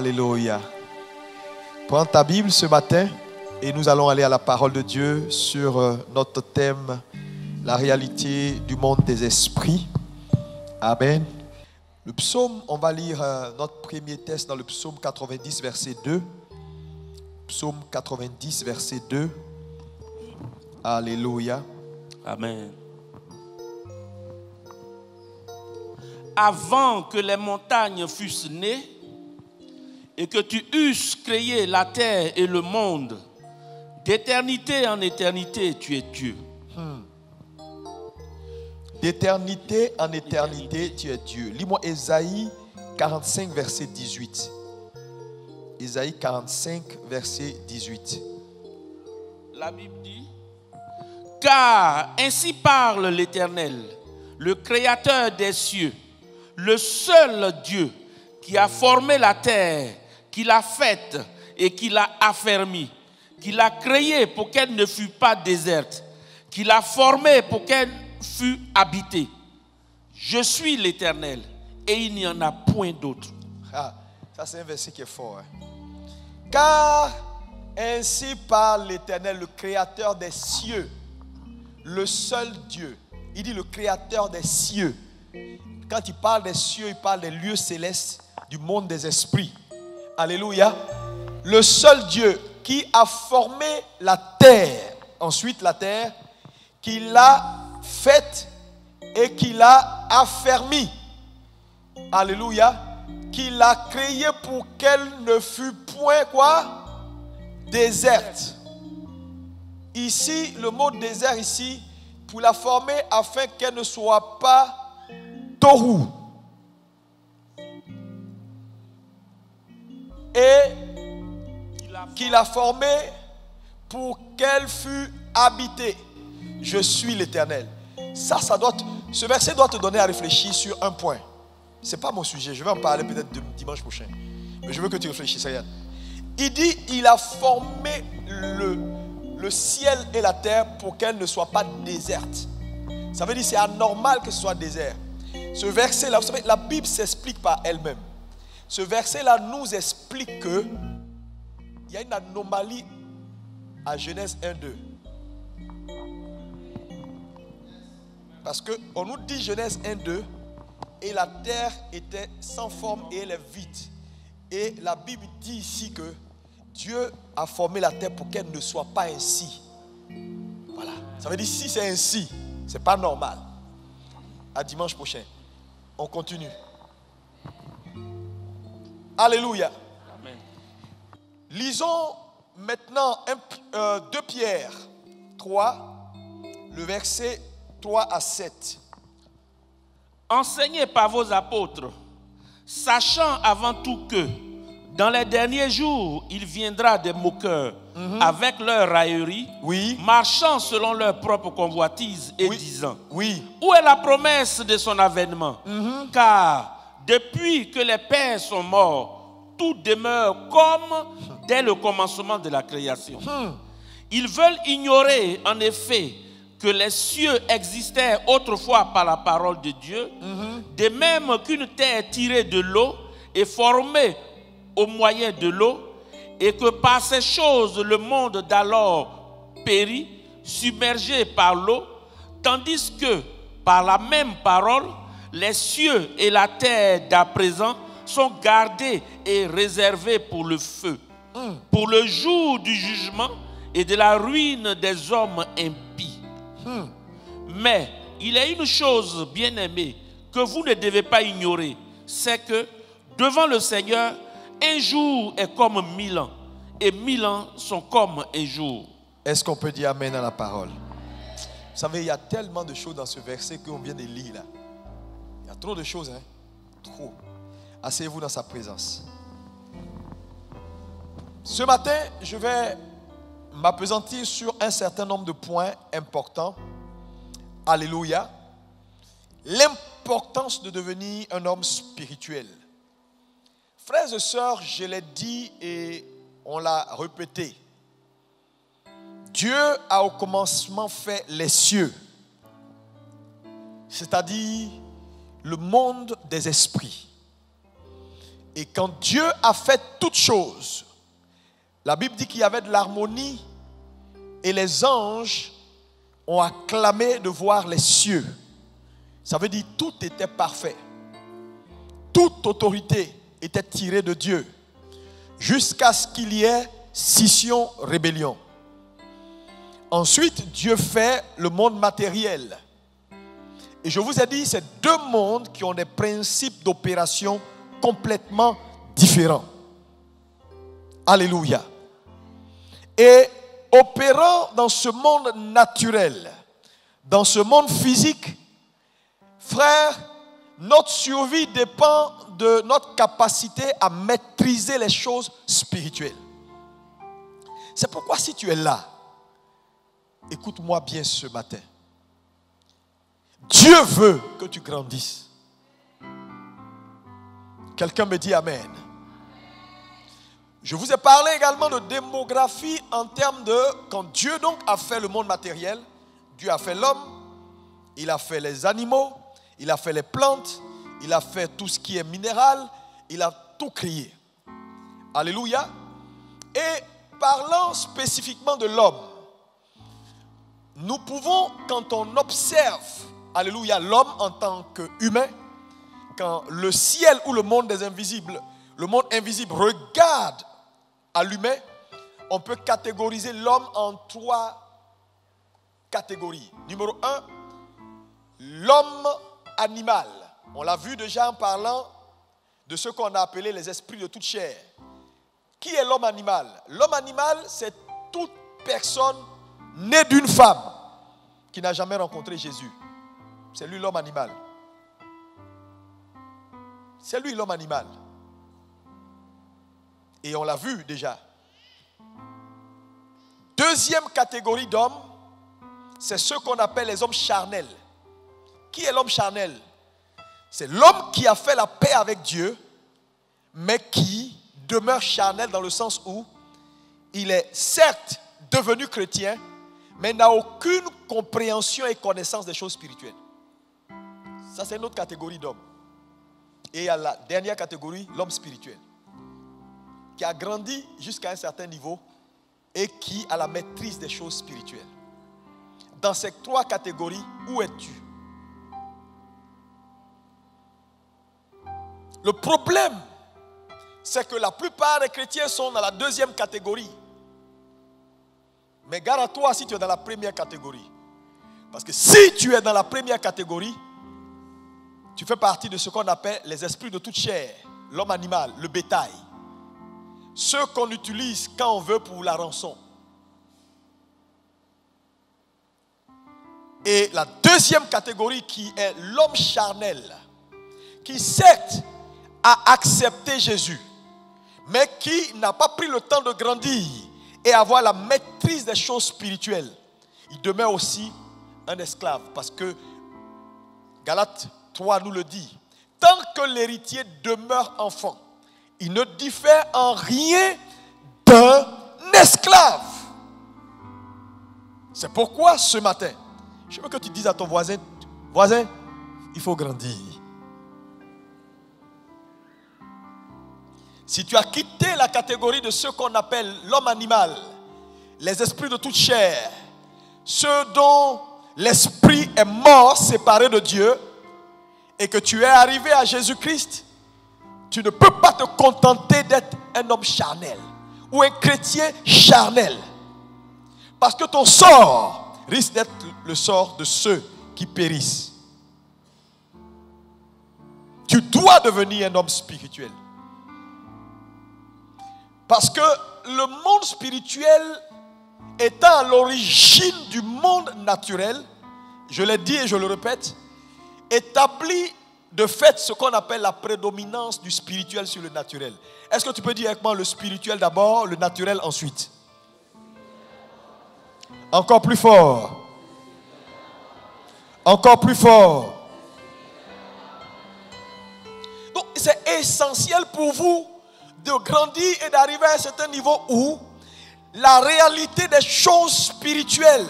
Alléluia. Prends ta Bible ce matin et nous allons aller à la parole de Dieu sur notre thème, la réalité du monde des esprits. Amen. Le psaume, on va lire notre premier texte dans le psaume 90, verset 2. Psaume 90, verset 2. Alléluia. Amen. Avant que les montagnes fussent nées et que tu eusses créé la terre et le monde, d'éternité en éternité, tu es Dieu. D'éternité en éternité, tu es Dieu. Lis-moi Ésaïe 45, verset 18. Ésaïe 45, verset 18. La Bible dit: car ainsi parle l'Éternel, le Créateur des cieux, le seul Dieu qui a formé la terre, qui l'a faite et qui l'a affermie, qui l'a créée pour qu'elle ne fût pas déserte, qui l'a formée pour qu'elle fût habitée. Je suis l'Éternel et il n'y en a point d'autre. Ah, ça c'est un verset qui est fort. Hein? Car ainsi parle l'Éternel, le Créateur des cieux, le seul Dieu. Il dit le Créateur des cieux. Quand il parle des cieux, il parle des lieux célestes, du monde des esprits. Alléluia. Le seul Dieu qui a formé la terre, ensuite la terre, qui l'a faite et qui l'a affermie. Alléluia. Qui l'a créée pour qu'elle ne fût point quoi? Déserte. Ici, le mot désert ici, pour la former afin qu'elle ne soit pas torou. Et qu'il a formé pour qu'elle fût habitée. Je suis l'Éternel. Ce verset doit te donner à réfléchir sur un point. Ce n'est pas mon sujet, je vais en parler peut-être dimanche prochain. Mais je veux que tu réfléchisses. Regarde. Il dit, il a formé le ciel et la terre pour qu'elle ne soit pas déserte. Ça veut dire que c'est anormal que ce soit désert. Ce verset-là, vous savez, la Bible s'explique par elle-même. Ce verset-là nous explique que il y a une anomalie à Genèse 1-2. Parce qu'on nous dit Genèse 1-2 et la terre était sans forme et elle est vide. Et la Bible dit ici que Dieu a formé la terre pour qu'elle ne soit pas ainsi. Voilà. Ça veut dire si c'est ainsi, c'est pas normal. À dimanche prochain. On continue. Alléluia. Amen. Lisons maintenant 2 Pierre 3, le verset 3 à 7. Enseignez par vos apôtres, sachant avant tout que dans les derniers jours, il viendra des moqueurs avec leur raillerie, marchant selon leur propre convoitise et disant, où est la promesse de son avènement? Car depuis que les pères sont morts, tout demeure comme dès le commencement de la création. Ils veulent ignorer en effet que les cieux existaient autrefois par la parole de Dieu, de même qu'une terre tirée de l'eau est formée au moyen de l'eau, et que par ces choses le monde d'alors périt, submergé par l'eau, tandis que par la même parole, les cieux et la terre d'à présent sont gardés et réservés pour le feu, pour le jour du jugement et de la ruine des hommes impies. Mais il y a une chose, bien-aimée, que vous ne devez pas ignorer, c'est que devant le Seigneur, un jour est comme 1000 ans, et 1000 ans sont comme un jour. Est-ce qu'on peut dire amen à la parole? Vous savez, il y a tellement de choses dans ce verset qu'on vient de lire là. Il y a trop de choses, hein? Trop. Asseyez-vous dans sa présence. Ce matin, je vais m'appesantir sur un certain nombre de points importants. Alléluia. L'importance de devenir un homme spirituel. Frères et sœurs, je l'ai dit et on l'a répété. Dieu a au commencement fait les cieux, c'est-à-dire le monde des esprits. Et quand Dieu a fait toutes choses, la Bible dit qu'il y avait de l'harmonie et les anges ont acclamé de voir les cieux. Ça veut dire tout était parfait. Toute autorité était tirée de Dieu jusqu'à ce qu'il y ait scission, rébellion. Ensuite, Dieu fait le monde matériel. Et je vous ai dit, c'est deux mondes qui ont des principes d'opération complètement différents. Alléluia. Et opérant dans ce monde naturel, dans ce monde physique, frère, notre survie dépend de notre capacité à maîtriser les choses spirituelles. C'est pourquoi si tu es là, écoute-moi bien ce matin. Dieu veut que tu grandisses. Quelqu'un me dit Amen. Je vous ai parlé également de démographie en termes de quand Dieu donc a fait le monde matériel, Dieu a fait l'homme, il a fait les animaux, il a fait les plantes, il a fait tout ce qui est minéral, il a tout créé. Alléluia. Et parlant spécifiquement de l'homme, nous pouvons, quand on observe, alléluia, l'homme en tant qu'humain, quand le ciel ou le monde des invisibles, le monde invisible regarde à l'humain, on peut catégoriser l'homme en 3 catégories. Numéro 1, l'homme animal. On l'a vu déjà en parlant de ce qu'on a appelé les esprits de toute chair. Qui est l'homme animal? L'homme animal, c'est toute personne née d'une femme qui n'a jamais rencontré Jésus. C'est lui l'homme animal. C'est lui l'homme animal. Et on l'a vu déjà. Deuxième catégorie d'hommes, c'est ceux qu'on appelle les hommes charnels. Qui est l'homme charnel? C'est l'homme qui a fait la paix avec Dieu, mais qui demeure charnel dans le sens où il est certes devenu chrétien, mais n'a aucune compréhension et connaissance des choses spirituelles. Ça, c'est une autre catégorie d'hommes. Et il y a la dernière catégorie, l'homme spirituel, qui a grandi jusqu'à un certain niveau et qui a la maîtrise des choses spirituelles. Dans ces 3 catégories, où es-tu? Le problème, c'est que la plupart des chrétiens sont dans la deuxième catégorie. Mais garde à toi si tu es dans la première catégorie. Parce que si tu es dans la première catégorie, tu fais partie de ce qu'on appelle les esprits de toute chair, l'homme animal, le bétail. Ceux qu'on utilise quand on veut pour la rançon. Et la deuxième catégorie qui est l'homme charnel, qui certes a accepté Jésus, mais qui n'a pas pris le temps de grandir et avoir la maîtrise des choses spirituelles. Il demeure aussi un esclave parce que Galates 3 nous le dit. Tant que l'héritier demeure enfant, il ne diffère en rien d'un esclave. C'est pourquoi ce matin, je veux que tu dises à ton voisin, il faut grandir. Si tu as quitté la catégorie de ceux qu'on appelle l'homme animal, les esprits de toute chair, ceux dont l'esprit est mort, séparé de Dieu, et que tu es arrivé à Jésus-Christ, tu ne peux pas te contenter d'être un homme charnel ou un chrétien charnel. Parce que ton sort risque d'être le sort de ceux qui périssent. Tu dois devenir un homme spirituel. Parce que le monde spirituel étant à l'origine du monde naturel, je l'ai dit et je le répète, établit de fait ce qu'on appelle la prédominance du spirituel sur le naturel. Est-ce que tu peux dire avec moi le spirituel d'abord, le naturel ensuite? Encore plus fort. Encore plus fort. Donc c'est essentiel pour vous de grandir et d'arriver à un certain niveau où la réalité des choses spirituelles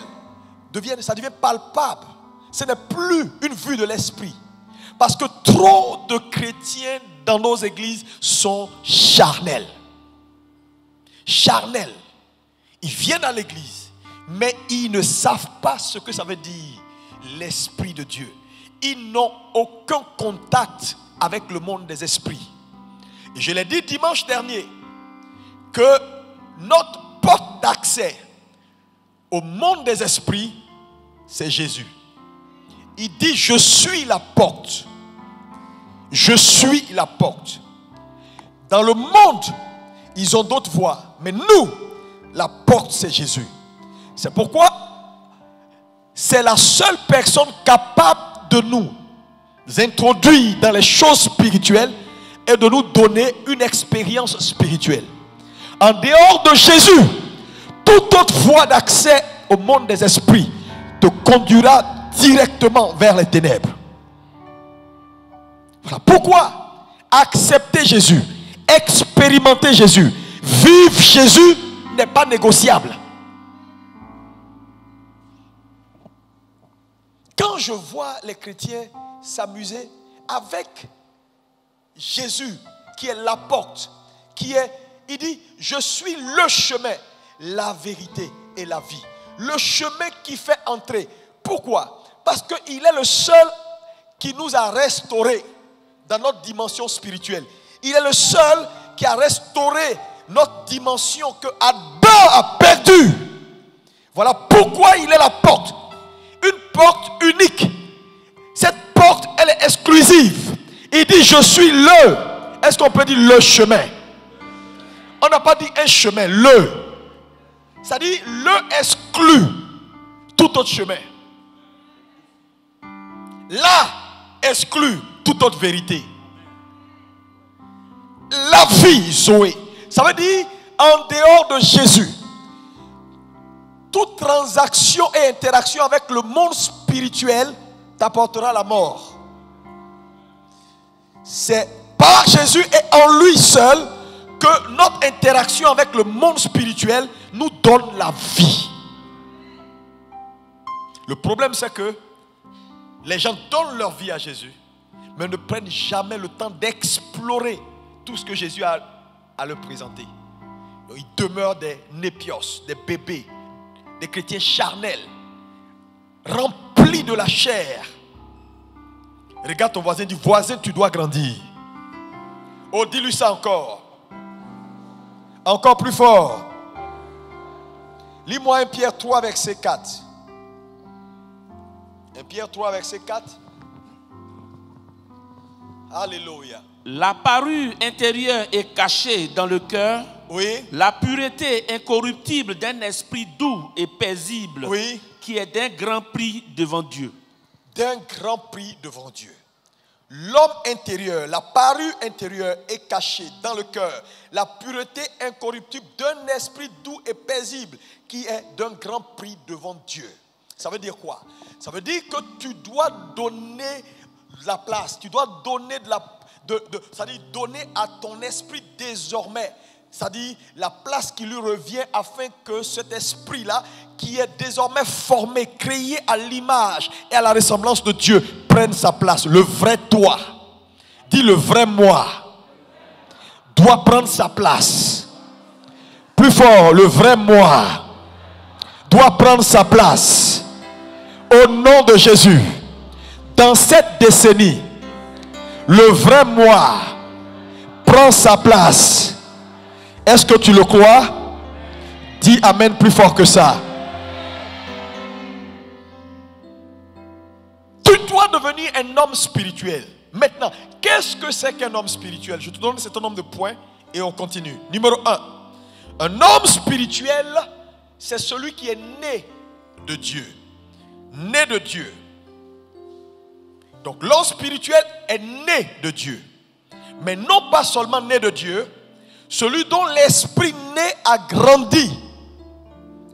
ça devient palpable. Ce n'est plus une vue de l'esprit. Parce que trop de chrétiens dans nos églises sont charnels. Charnels. Ils viennent à l'église, mais ils ne savent pas ce que ça veut dire l'Esprit de Dieu. Ils n'ont aucun contact avec le monde des esprits. Et je l'ai dit dimanche dernier, que notre porte d'accès au monde des esprits, c'est Jésus. Il dit, je suis la porte. Je suis la porte. Dans le monde, ils ont d'autres voies. Mais nous, la porte, c'est Jésus. C'est pourquoi c'est la seule personne capable de nous introduire dans les choses spirituelles et de nous donner une expérience spirituelle. En dehors de Jésus, toute autre voie d'accès au monde des esprits te conduira directement vers les ténèbres. Voilà pourquoi accepter Jésus, expérimenter Jésus, vivre Jésus n'est pas négociable. Quand je vois les chrétiens s'amuser avec Jésus, qui est la porte, il dit, je suis le chemin, la vérité et la vie. Le chemin qui fait entrer. Pourquoi? Parce qu'il est le seul qui nous a restaurés dans notre dimension spirituelle. Il est le seul qui a restauré notre dimension que Adam a perdue. Voilà pourquoi il est la porte. Une porte unique. Cette porte, elle est exclusive. Il dit, je suis le. Est-ce qu'on peut dire le chemin? On n'a pas dit un chemin, le. Ça dit, le exclut tout autre chemin. Là exclut toute autre vérité. La vie, Zoé. Ça veut dire, en dehors de Jésus, toute transaction et interaction avec le monde spirituel t'apportera la mort. C'est par Jésus et en lui seul que notre interaction avec le monde spirituel nous donne la vie. Le problème, c'est que les gens donnent leur vie à Jésus, mais ne prennent jamais le temps d'explorer tout ce que Jésus a à leur présenter. Ils demeurent des népios, des bébés, des chrétiens charnels, remplis de la chair. Regarde ton voisin, dis, voisin, tu dois grandir. Oh, dis-lui ça encore. Encore plus fort. Lis-moi 1 Pierre 3, verset 4. 1 Pierre 3, verset 4. Alléluia. La parure intérieure est cachée dans le cœur. Oui. La pureté incorruptible d'un esprit doux et paisible, oui, qui est d'un grand prix devant Dieu. D'un grand prix devant Dieu. L'homme intérieur, la parure intérieure est cachée dans le cœur. La pureté incorruptible d'un esprit doux et paisible qui est d'un grand prix devant Dieu. Ça veut dire quoi? Ça veut dire que tu dois donner la place. Tu dois donner c'est-à-dire donner à ton esprit désormais. C'est-à-dire la place qui lui revient afin que cet esprit-là, qui est désormais formé, créé à l'image et à la ressemblance de Dieu, prenne sa place. Le vrai toi, dis le vrai moi, doit prendre sa place. Plus fort, le vrai moi doit prendre sa place. Au nom de Jésus, dans cette décennie, le vrai moi prend sa place. Est-ce que tu le crois? Dis amen plus fort que ça. Tu dois devenir un homme spirituel. Maintenant, qu'est-ce que c'est qu'un homme spirituel? Je te donne un certain nombre de points et on continue. Numéro 1. Un homme spirituel, c'est celui qui est né de Dieu. Né de Dieu. Donc l'homme spirituel est né de Dieu. Mais non pas seulement né de Dieu, celui dont l'esprit né a grandi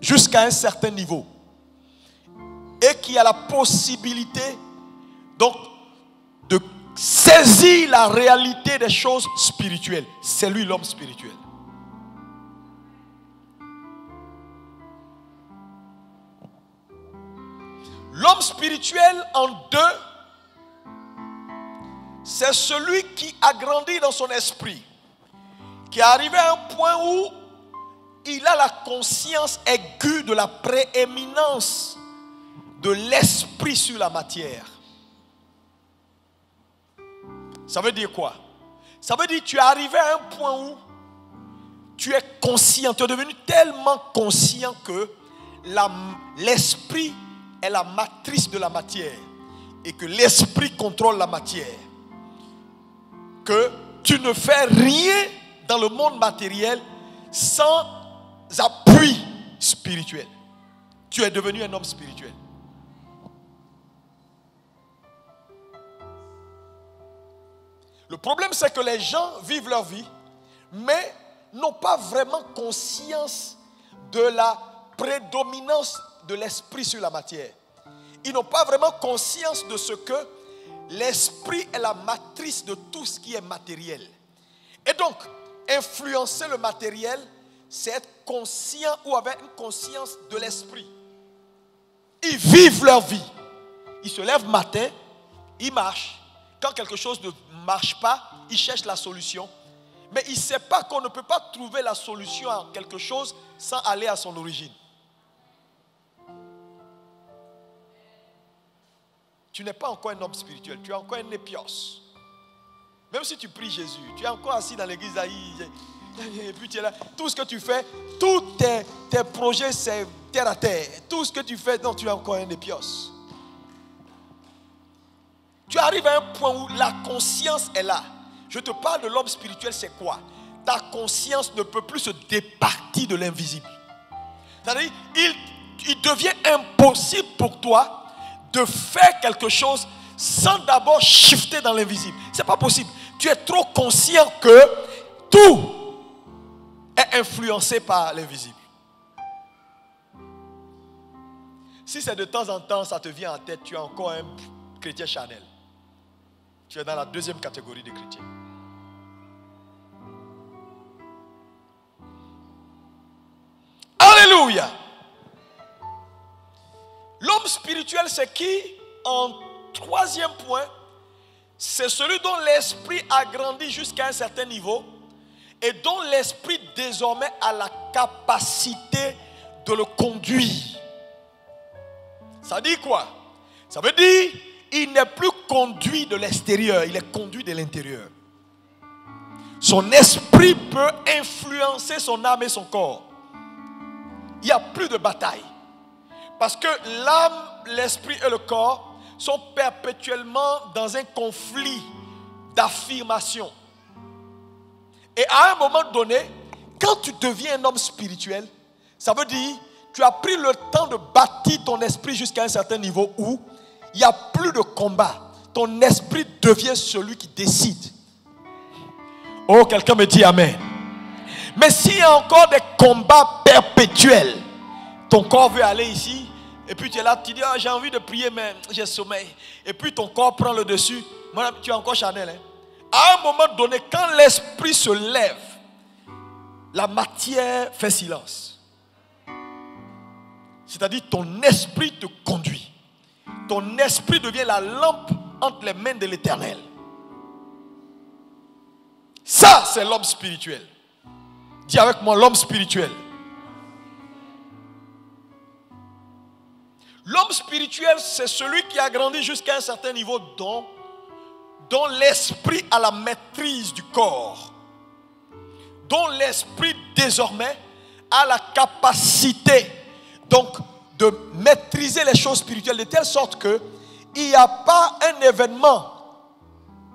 jusqu'à un certain niveau et qui a la possibilité donc de saisir la réalité des choses spirituelles. C'est lui l'homme spirituel. L'homme spirituel en deux c'est celui qui a grandi dans son esprit, qui est arrivé à un point où il a la conscience aiguë de la prééminence de l'esprit sur la matière. Ça veut dire quoi? Ça veut dire que tu es arrivé à un point où tu es conscient, tu es devenu tellement conscient que l'esprit est la matrice de la matière et que l'esprit contrôle la matière. Que tu ne fais rien dans le monde matériel sans appui spirituel. Tu es devenu un homme spirituel. Le problème, c'est que les gens vivent leur vie, mais n'ont pas vraiment conscience de la prédominance de l'esprit sur la matière. Ils n'ont pas vraiment conscience de ce que l'esprit est la matrice de tout ce qui est matériel. Et donc, influencer le matériel, c'est être conscient ou avoir une conscience de l'esprit. Ils vivent leur vie. Ils se lèvent le matin, ils marchent. Quand quelque chose ne marche pas, ils cherchent la solution. Mais ils ne savent pas qu'on ne peut pas trouver la solution à quelque chose sans aller à son origine. Tu n'es pas encore un homme spirituel, tu es encore un épios. Même si tu pries Jésus, tu es encore assis dans l'église et puis tu es là. Tout ce que tu fais, tous tes projets, c'est terre à terre. Tout ce que tu fais, non, tu es encore un épios. Tu arrives à un point où la conscience est là. Je te parle de l'homme spirituel, c'est quoi? Ta conscience ne peut plus se départir de l'invisible. C'est-à-dire, il devient impossible pour toi de faire quelque chose sans d'abord shifter dans l'invisible. C'est pas possible. Tu es trop conscient que tout est influencé par l'invisible. Si c'est de temps en temps, ça te vient en tête, tu es encore un chrétien charnel. Tu es dans la deuxième catégorie de chrétiens. Alléluia. L'homme spirituel, c'est qui? En troisième point, c'est celui dont l'esprit a grandi jusqu'à un certain niveau et dont l'esprit désormais a la capacité de le conduire. Ça dit quoi? Ça veut dire il n'est plus conduit de l'extérieur, il est conduit de l'intérieur. Son esprit peut influencer son âme et son corps. Il n'y a plus de bataille. Parce que l'âme, l'esprit et le corps sont perpétuellement dans un conflit d'affirmation. Et à un moment donné, quand tu deviens un homme spirituel, ça veut dire tu as pris le temps de bâtir ton esprit jusqu'à un certain niveau où il n'y a plus de combat. Ton esprit devient celui qui décide. Oh, quelqu'un me dit amen. Mais s'il y a encore des combats perpétuels, ton corps veut aller ici, et puis tu es là, tu dis, oh, j'ai envie de prier, mais j'ai sommeil. Et puis ton corps prend le dessus. Madame, tu es encore charnel. Hein? À un moment donné, quand l'esprit se lève, la matière fait silence. C'est-à-dire ton esprit te conduit. Ton esprit devient la lampe entre les mains de l'Éternel. Ça, c'est l'homme spirituel. Dis avec moi, l'homme spirituel. L'homme spirituel, c'est celui qui a grandi jusqu'à un certain niveau dont l'esprit a la maîtrise du corps. Dont l'esprit désormais a la capacité donc de maîtriser les choses spirituelles de telle sorte que il n'y a pas un événement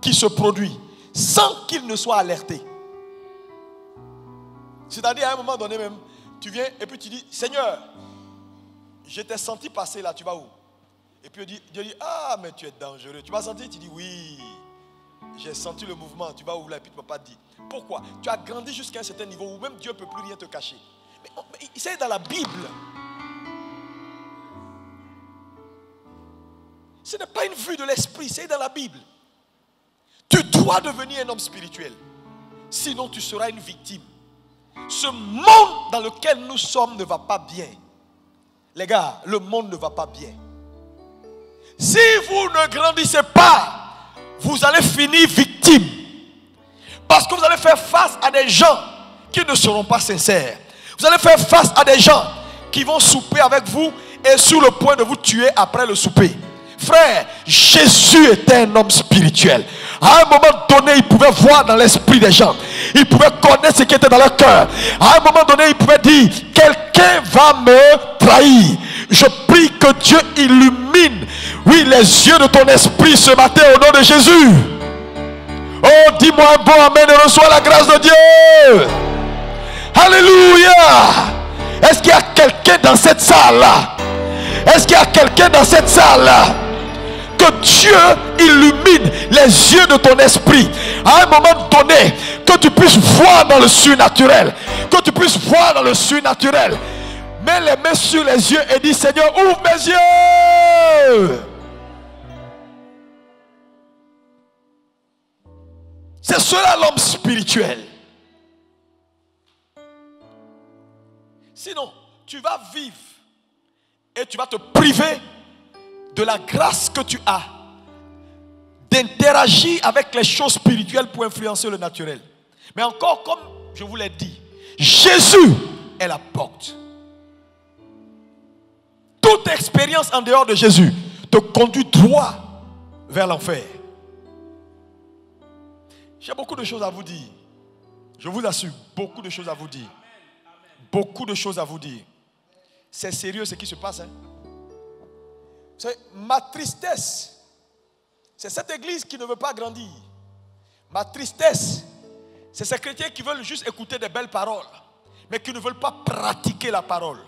qui se produit sans qu'il ne soit alerté. C'est-à-dire à un moment donné même, tu viens et puis tu dis, Seigneur, je t'ai senti passer là, tu vas où? Et puis Dieu dit, ah mais tu es dangereux. Tu m'as senti? Tu dis, oui, j'ai senti le mouvement, tu vas où là? Et puis tu ne peux pas te dire. Pourquoi? Tu as grandi jusqu'à un certain niveau où même Dieu ne peut plus rien te cacher. Mais c'est dans la Bible. Ce n'est pas une vue de l'esprit, c'est dans la Bible. Tu dois devenir un homme spirituel. Sinon tu seras une victime. Ce monde dans lequel nous sommes ne va pas bien. Les gars, le monde ne va pas bien. Si vous ne grandissez pas, vous allez finir victime. Parce que vous allez faire face à des gens qui ne seront pas sincères. Vous allez faire face à des gens qui vont souper avec vous et sur le point de vous tuer après le souper. Frère, Jésus était un homme spirituel. À un moment donné, il pouvait voir dans l'esprit des gens. Il pouvait connaître ce qui était dans leur cœur. À un moment donné, il pouvait dire, quelqu'un va me trahir. Je prie que Dieu illumine, oui, les yeux de ton esprit ce matin au nom de Jésus. Oh, dis-moi un bon amen et reçois la grâce de Dieu. Alléluia. Est-ce qu'il y a quelqu'un dans cette salle-là? Est-ce qu'il y a quelqu'un dans cette salle-là? Que Dieu illumine les yeux de ton esprit. À un moment donné, que tu puisses voir dans le surnaturel. Que tu puisses voir dans le surnaturel. Mets les mains sur les yeux et dis, Seigneur, ouvre mes yeux. C'est cela l'homme spirituel. Sinon, tu vas vivre et tu vas te priver de la grâce que tu as d'interagir avec les choses spirituelles pour influencer le naturel. Mais encore, comme je vous l'ai dit, Jésus est la porte. Toute expérience en dehors de Jésus te conduit droit vers l'enfer. J'ai beaucoup de choses à vous dire. Je vous assure, beaucoup de choses à vous dire. Beaucoup de choses à vous dire. C'est sérieux ce qui se passe. C'est ma tristesse. C'est cette église qui ne veut pas grandir. Ma tristesse, c'est ces chrétiens qui veulent juste écouter des belles paroles, mais qui ne veulent pas pratiquer la parole.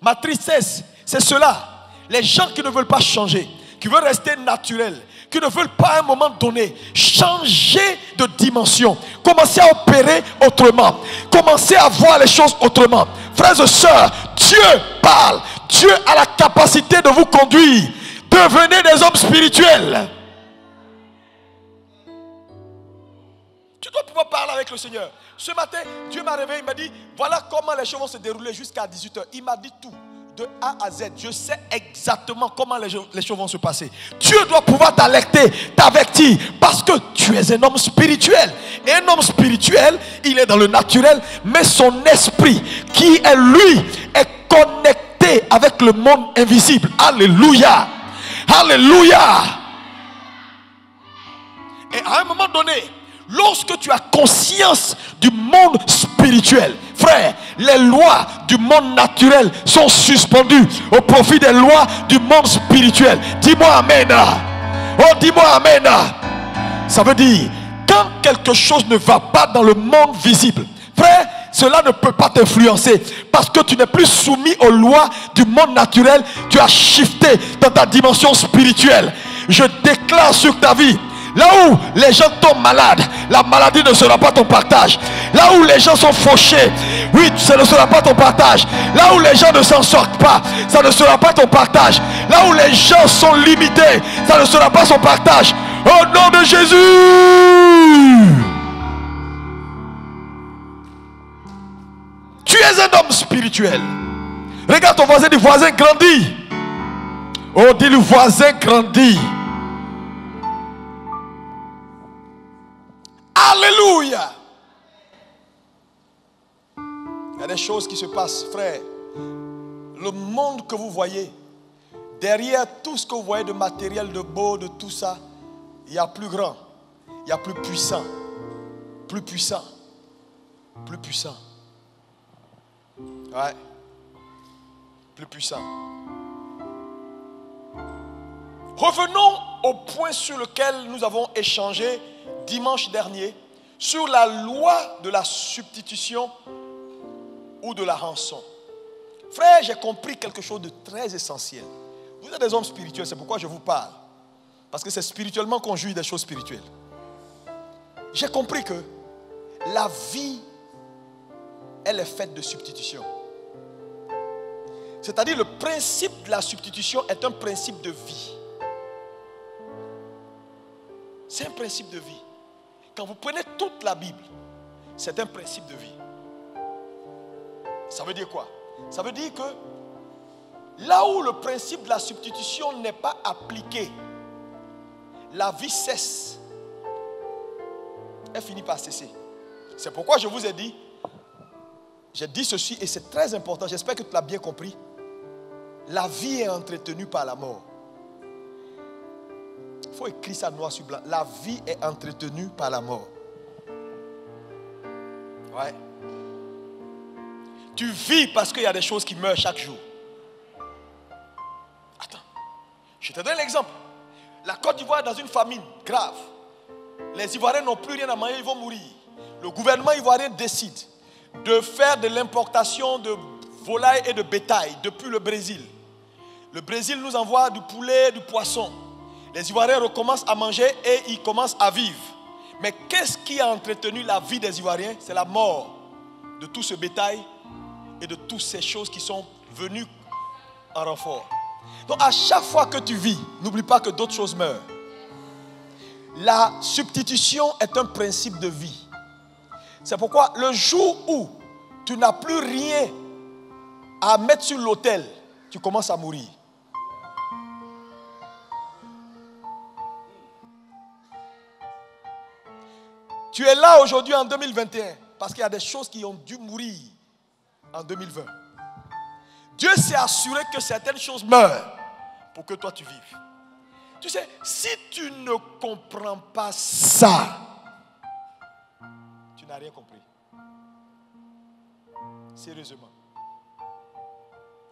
Ma tristesse, c'est cela. Les gens qui ne veulent pas changer, qui veulent rester naturels, qui ne veulent pas à un moment donné changer de dimension, commencer à opérer autrement, commencer à voir les choses autrement. Frères et sœurs, Dieu parle. Dieu a la capacité de vous conduire. Devenez des hommes spirituels. Tu dois pouvoir parler avec le Seigneur. Ce matin, Dieu m'a réveillé, il m'a dit, voilà comment les choses vont se dérouler jusqu'à 18h. Il m'a dit tout, de A à Z. Je sais exactement comment les choses vont se passer. Dieu doit pouvoir t'alerter, t'avertir, parce que tu es un homme spirituel. Et un homme spirituel, il est dans le naturel, mais son esprit, qui est lui, est connecté avec le monde invisible. Alléluia. Alléluia. Et à un moment donné, lorsque tu as conscience du monde spirituel, frère, les lois du monde naturel sont suspendues au profit des lois du monde spirituel. Dis-moi amen. Oh, dis-moi amen. Ça veut dire, quand quelque chose ne va pas dans le monde visible, frère, cela ne peut pas t'influencer parce que tu n'es plus soumis aux lois du monde naturel. Tu as shifté dans ta dimension spirituelle. Je déclare sur ta vie, là où les gens tombent malades, la maladie ne sera pas ton partage. Là où les gens sont fauchés, oui, ça ne sera pas ton partage. Là où les gens ne s'en sortent pas, ça ne sera pas ton partage. Là où les gens sont limités, ça ne sera pas son partage. Au nom de Jésus. Tu es un homme spirituel. Regarde ton voisin, dis voisin grandit. Oh, dis le voisin grandit. Alléluia. Il y a des choses qui se passent, frère. Le monde que vous voyez, derrière tout ce que vous voyez de matériel, de beau, de tout ça, il y a plus grand, il y a plus puissant, plus puissant, plus puissant. Ouais, plus puissant. Revenons au point sur lequel nous avons échangé dimanche dernier sur la loi de la substitution ou de la rançon. Frère, j'ai compris quelque chose de très essentiel. Vous êtes des hommes spirituels, c'est pourquoi je vous parle. Parce que c'est spirituellement qu'on jouit des choses spirituelles. J'ai compris que la vie, elle est faite de substitution. C'est-à-dire le principe de la substitution est un principe de vie. C'est un principe de vie. Quand vous prenez toute la Bible, c'est un principe de vie. Ça veut dire quoi? Ça veut dire que là où le principe de la substitution n'est pas appliqué, la vie cesse elle finit par cesser. C'est pourquoi je vous ai dit, j'ai dit ceci et c'est très important, j'espère que tu l'as bien compris. La vie est entretenue par la mort. Il faut écrire ça noir sur blanc. La vie est entretenue par la mort. Ouais. Tu vis parce qu'il y a des choses qui meurent chaque jour. Attends, je te donne l'exemple. La Côte d'Ivoire est dans une famine grave. Les Ivoiriens n'ont plus rien à manger, ils vont mourir. Le gouvernement ivoirien décide de faire de l'importation de volailles et de bétail depuis le Brésil. Le Brésil nous envoie du poulet, du poisson. Les Ivoiriens recommencent à manger et ils commencent à vivre. Mais qu'est-ce qui a entretenu la vie des Ivoiriens? C'est la mort de tout ce bétail et de toutes ces choses qui sont venues en renfort. Donc à chaque fois que tu vis, n'oublie pas que d'autres choses meurent. La substitution est un principe de vie. C'est pourquoi le jour où tu n'as plus rien à mettre sur l'autel, tu commences à mourir. Tu es là aujourd'hui en 2021 parce qu'il y a des choses qui ont dû mourir en 2020. Dieu s'est assuré que certaines choses meurent pour que toi tu vives. Tu sais, si tu ne comprends pas ça, tu n'as rien compris. Sérieusement.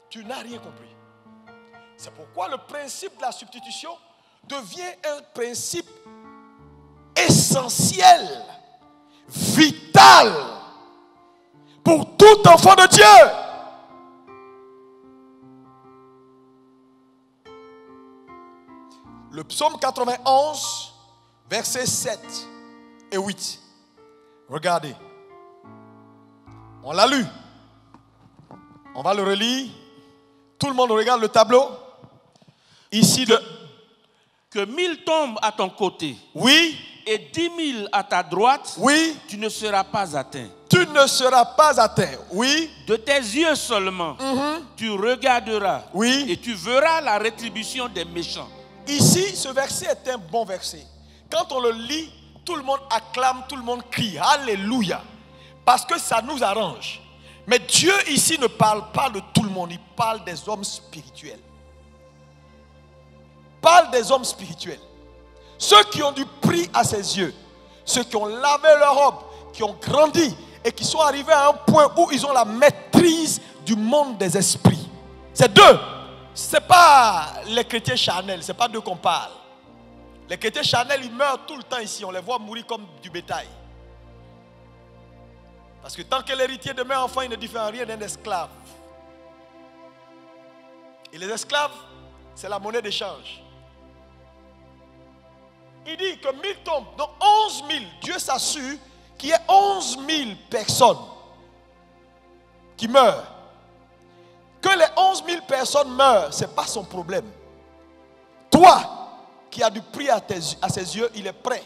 Tu n'as rien compris. C'est pourquoi le principe de la substitution devient un principe essentiel, vital pour tout enfant de Dieu. Le psaume 91, versets 7 et 8. Regardez. On l'a lu. On va le relire. Tout le monde regarde le tableau. Ici, que 1000 tombent à ton côté. Oui. Et 10 000 à ta droite. Oui. Tu ne seras pas atteint. Tu ne seras pas atteint. Oui. De tes yeux seulement, tu regarderas. Oui. Et tu verras la rétribution des méchants. Ici, ce verset est un bon verset. Quand on le lit, tout le monde acclame, tout le monde crie. Alléluia. Parce que ça nous arrange. Mais Dieu ici ne parle pas de tout le monde. Il parle des hommes spirituels. Il parle des hommes spirituels. Ceux qui ont du prix à ses yeux. Ceux qui ont lavé leur robe. Qui ont grandi. Et qui sont arrivés à un point où ils ont la maîtrise du monde des esprits. C'est deux. Ce n'est pas les chrétiens charnels, ce n'est pas d'eux qu'on parle. Les chrétiens charnels, ils meurent tout le temps ici. On les voit mourir comme du bétail. Parce que tant que l'héritier demeure enfant, il ne diffère rien d'un esclave. Et les esclaves, c'est la monnaie d'échange. Il dit que 1000 tombent, donc 11 000. Dieu s'assure qu'il y ait 11 000 personnes qui meurent. Que les 11 000 personnes meurent, ce n'est pas son problème. Toi, qui as du prix à ses yeux, il est prêt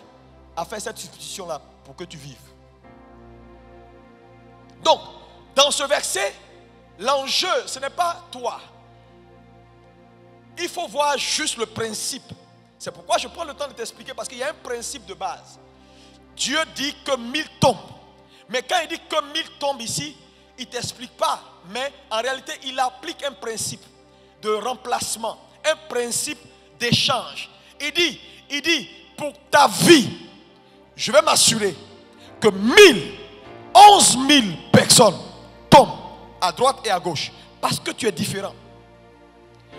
à faire cette substitution-là pour que tu vives. Donc, dans ce verset, l'enjeu, ce n'est pas toi. Il faut voir juste le principe. C'est pourquoi je prends le temps de t'expliquer, parce qu'il y a un principe de base. Dieu dit que 1000 tombent. Mais quand il dit que 1000 tombent ici, il ne t'explique pas, mais en réalité, il applique un principe de remplacement, un principe d'échange. Il dit, pour ta vie, je vais m'assurer que 11 000 personnes tombent à droite et à gauche, parce que tu es différent.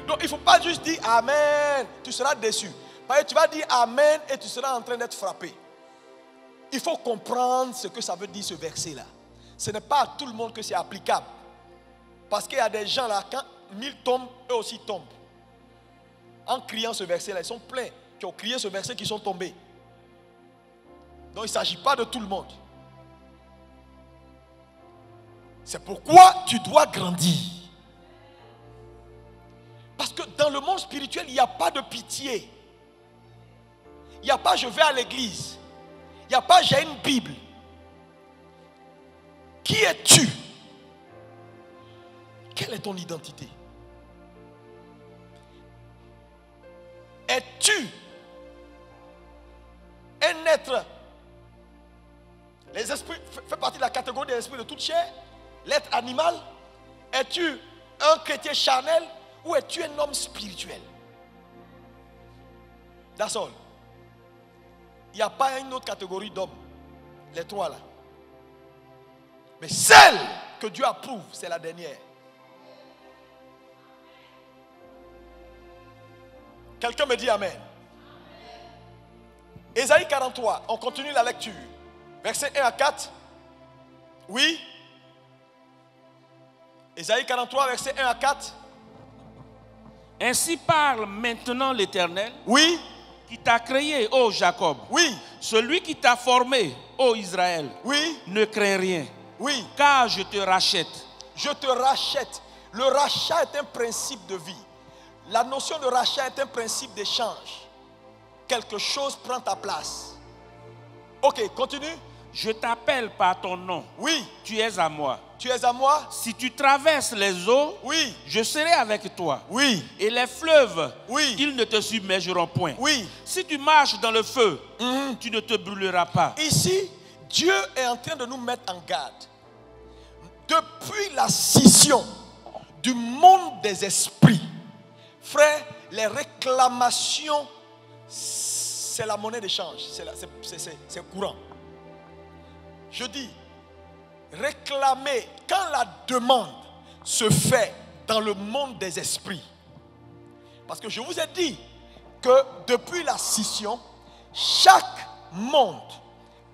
Donc, il ne faut pas juste dire Amen, tu seras déçu. Parce que tu vas dire Amen et tu seras en train d'être frappé. Il faut comprendre ce que ça veut dire ce verset-là. Ce n'est pas à tout le monde que c'est applicable. Parce qu'il y a des gens là, quand 1000 tombent, eux aussi tombent. En criant ce verset-là, ils sont pleins qui ont crié ce verset qui sont tombés. Donc il ne s'agit pas de tout le monde. C'est pourquoi tu dois grandir. Parce que dans le monde spirituel, il n'y a pas de pitié. Il n'y a pas je vais à l'église. Il n'y a pas j'ai une Bible. Qui es-tu? Quelle est ton identité? Es-tu un être des esprits, fait partie de la catégorie des esprits de toute chair? L'être animal? Es-tu un chrétien charnel ou es-tu un homme spirituel? That's all. Il n'y a pas une autre catégorie d'hommes. Les trois là. Mais celle que Dieu approuve, c'est la dernière. Quelqu'un me dit Amen. Ésaïe 43, on continue la lecture. Versets 1 à 4. Oui. Ésaïe 43, versets 1 à 4. Ainsi parle maintenant l'Éternel. Oui. Qui t'a créé, ô Jacob. Oui. Celui qui t'a formé, ô Israël. Oui. Ne crains rien. Oui. Car je te rachète. Je te rachète. Le rachat est un principe de vie. La notion de rachat est un principe d'échange. Quelque chose prend ta place. Ok, continue. Je t'appelle par ton nom. Oui. Tu es à moi. Tu es à moi. Si tu traverses les eaux, oui, je serai avec toi. Oui. Et les fleuves, oui, ils ne te submergeront point. Oui. Si tu marches dans le feu, tu ne te brûleras pas. Ici, Dieu est en train de nous mettre en garde. Depuis la scission du monde des esprits, frère, les réclamations, c'est la monnaie d'échange, c'est courant. Je dis, réclamer, quand la demande se fait dans le monde des esprits, parce que je vous ai dit que depuis la scission, chaque monde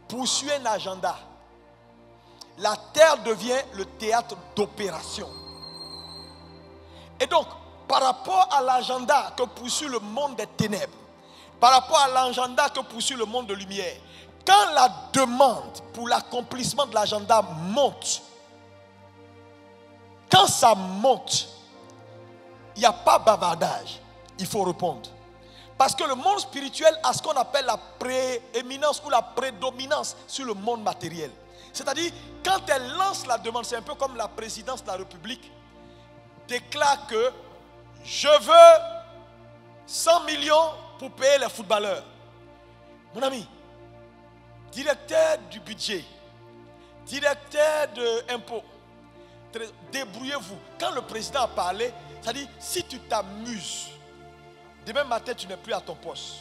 poursuit un agenda. La terre devient le théâtre d'opération. Et donc, par rapport à l'agenda que poursuit le monde des ténèbres, par rapport à l'agenda que poursuit le monde de lumière, quand la demande pour l'accomplissement de l'agenda monte, quand ça monte, il n'y a pas bavardage, il faut répondre. Parce que le monde spirituel a ce qu'on appelle la prééminence ou la prédominance sur le monde matériel. C'est-à-dire, quand elle lance la demande, c'est un peu comme la présidence de la République déclare que je veux 100 millions pour payer les footballeurs. Mon ami, directeur du budget, directeur de l'impôt, débrouillez-vous. Quand le président a parlé, c'est-à-dire, si tu t'amuses, demain matin, tu n'es plus à ton poste.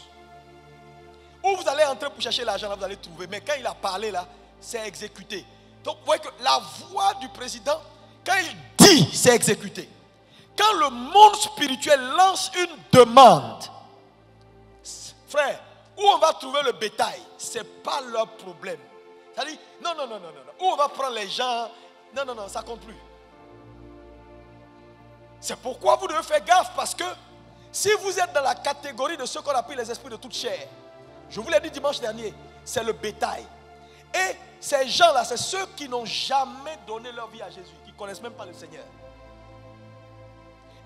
Ou vous allez entrer pour chercher l'argent, là, vous allez trouver. Mais quand il a parlé, là, c'est exécuté. Donc, vous voyez que la voix du président, quand il dit, c'est exécuté. Quand le monde spirituel lance une demande, frère, où on va trouver le bétail, ce n'est pas leur problème. C'est-à-dire, non. Où on va prendre les gens, non, ça ne compte plus. C'est pourquoi vous devez faire gaffe, parce que si vous êtes dans la catégorie de ceux qu'on appelle les esprits de toute chair, je vous l'ai dit dimanche dernier, c'est le bétail. Et ces gens-là, c'est ceux qui n'ont jamais donné leur vie à Jésus, qui ne connaissent même pas le Seigneur.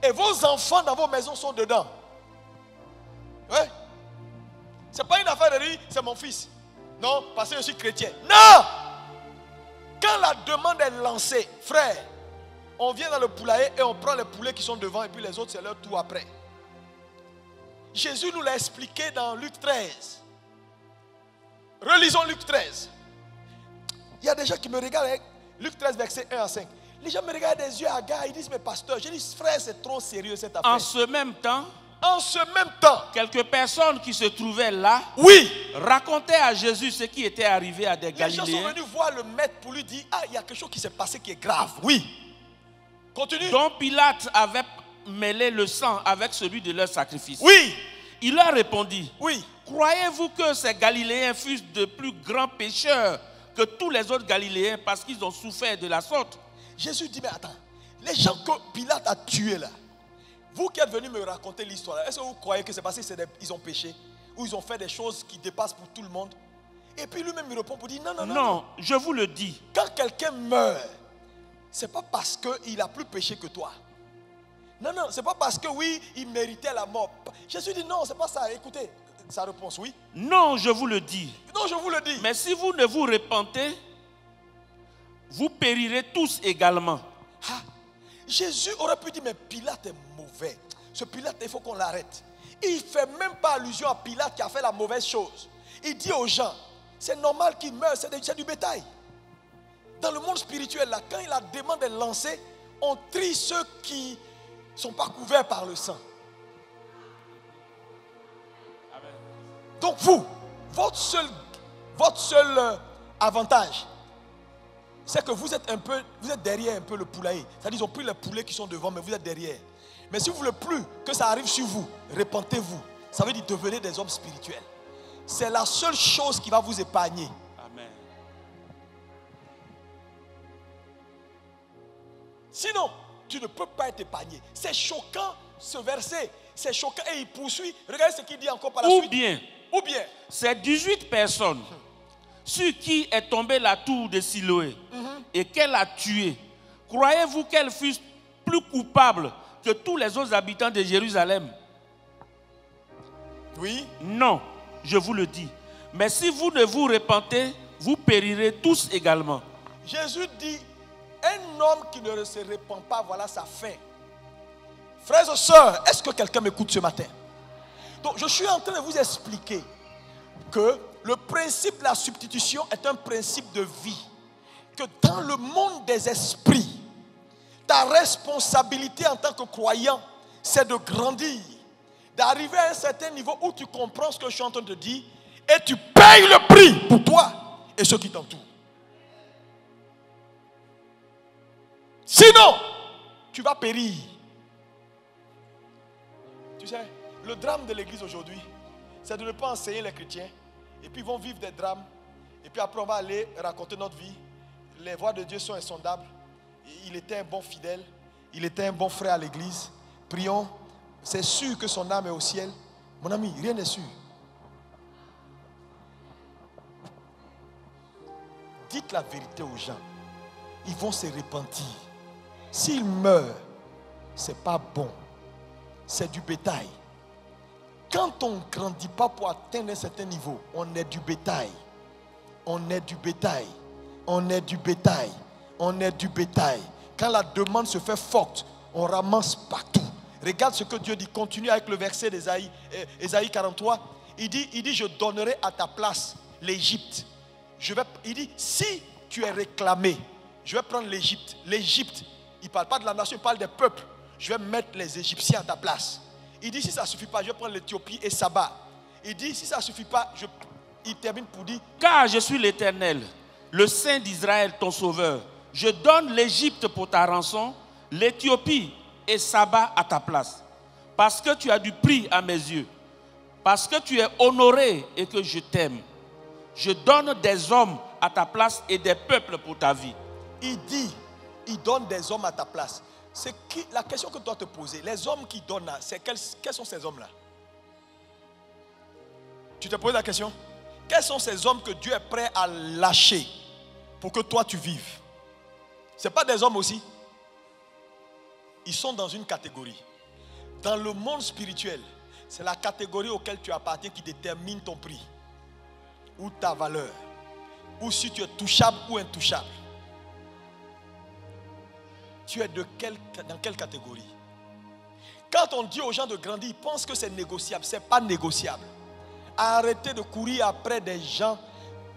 Et vos enfants dans vos maisons sont dedans. Ouais. Ce n'est pas une affaire de dire, c'est mon fils. Non, parce que je suis chrétien. Non! Quand la demande est lancée, frère, on vient dans le poulailler et on prend les poulets qui sont devant et puis les autres, c'est leur tour après. Jésus nous l'a expliqué dans Luc 13. Relisons Luc 13. Il y a des gens qui me regardent avec Luc 13, verset 1 à 5. Les gens me regardent des yeux hagards, ils disent, mais pasteur, je dis, frère, c'est trop sérieux cette affaire. En ce même temps, quelques personnes qui se trouvaient là, oui, racontaient à Jésus ce qui était arrivé à des Galiléens. Les gens sont venus voir le maître pour lui dire, il y a quelque chose qui s'est passé qui est grave. Oui. Continue. Dont Pilate avait mêlé le sang avec celui de leur sacrifice. Oui. Il leur répondit, oui. Croyez-vous que ces Galiléens fussent de plus grands pécheurs que tous les autres Galiléens parce qu'ils ont souffert de la sorte? Jésus dit, mais attends, les gens que Pilate a tués là, vous qui êtes venus me raconter l'histoire, est-ce que vous croyez que c'est parce qu'ils ont péché ou ils ont fait des choses qui dépassent pour tout le monde? Et puis lui-même il répond pour dire, non. Non, je vous le dis. Quand quelqu'un meurt, c'est pas parce qu'il a plus péché que toi. Non, c'est pas parce que oui, il méritait la mort. Jésus dit non, c'est pas ça. Écoutez, sa réponse, oui. Non, je vous le dis. Non, je vous le dis. Mais si vous ne vous repentez, vous périrez tous également. Jésus aurait pu dire, mais Pilate est mauvais. Ce Pilate, il faut qu'on l'arrête. Il ne fait même pas allusion à Pilate qui a fait la mauvaise chose. Il dit aux gens, c'est normal qu'il meure, c'est du bétail. dans le monde spirituel, là, quand la demande est lancée, on trie ceux qui ne sont pas couverts par le sang. Amen. Donc vous, votre seul avantage, c'est que vous êtes derrière un peu le poulailler. C'est-à-dire qu'ils ont pris les poulets qui sont devant, mais vous êtes derrière. Mais si vous ne voulez plus que ça arrive sur vous, repentez-vous. Ça veut dire devenez des hommes spirituels. C'est la seule chose qui va vous épargner. Amen. Sinon, tu ne peux pas être épargné. C'est choquant ce verset. C'est choquant et il poursuit. Regardez ce qu'il dit encore par la suite. Ou bien, ces 18 personnes sur qui est tombée la tour de Siloé et qu'elle a tué, croyez-vous qu'elles fussent plus coupables que tous les autres habitants de Jérusalem? Oui. Non, je vous le dis. Mais si vous ne vous repentez, vous périrez tous également. Jésus dit, un homme qui ne se repent pas, voilà sa fin. Frères et sœurs, est-ce que quelqu'un m'écoute ce matin? Donc je suis en train de vous expliquer que le principe de la substitution est un principe de vie. Que dans le monde des esprits, ta responsabilité en tant que croyant, c'est de grandir. D'arriver à un certain niveau où tu comprends ce que je suis en train de dire et tu payes le prix pour toi et ceux qui t'entourent. Sinon, tu vas périr. Tu sais, le drame de l'église aujourd'hui, c'est de ne pas enseigner les chrétiens. Et puis ils vont vivre des drames. Et puis après on va aller raconter notre vie. Les voies de Dieu sont insondables. Il était un bon fidèle. Il était un bon frère à l'église. Prions. C'est sûr que son âme est au ciel. Mon ami, rien n'est sûr. Dites la vérité aux gens. Ils vont se repentir. S'ils meurent, c'est pas bon. C'est du bétail. Quand on ne grandit pas pour atteindre un certain niveau, on est du bétail. On est du bétail. On est du bétail. On est du bétail. Quand la demande se fait forte, on ramasse partout. Regarde ce que Dieu dit. Continue avec le verset d'Ésaïe, Ésaïe 43. Il dit, je donnerai à ta place l'Égypte. Il dit, si tu es réclamé, je vais prendre l'Égypte. L'Égypte, il ne parle pas de la nation, il parle des peuples. Je vais mettre les Égyptiens à ta place. Il dit, si ça ne suffit pas, je vais prendre l'Éthiopie et Saba. Il dit, si ça ne suffit pas, il termine pour dire, car je suis l'Éternel, le Saint d'Israël, ton sauveur. Je donne l'Égypte pour ta rançon, l'Éthiopie et Saba à ta place. Parce que tu as du prix à mes yeux. Parce que tu es honoré et que je t'aime. Je donne des hommes à ta place et des peuples pour ta vie. Il dit, il donne des hommes à ta place. C'est la question que tu dois te poser. Les hommes qui donnent là, quels sont ces hommes-là? Tu te poses la question? Quels sont ces hommes que Dieu est prêt à lâcher pour que toi tu vives? Ce n'est pas des hommes aussi. Ils sont dans une catégorie. Dans le monde spirituel, c'est la catégorie auquel tu appartiens qui détermine ton prix ou ta valeur, ou si tu es touchable ou intouchable. Tu es dans quelle catégorie? Quand on dit aux gens de grandir, ils pensent que c'est négociable. Ce n'est pas négociable. Arrêtez de courir après des gens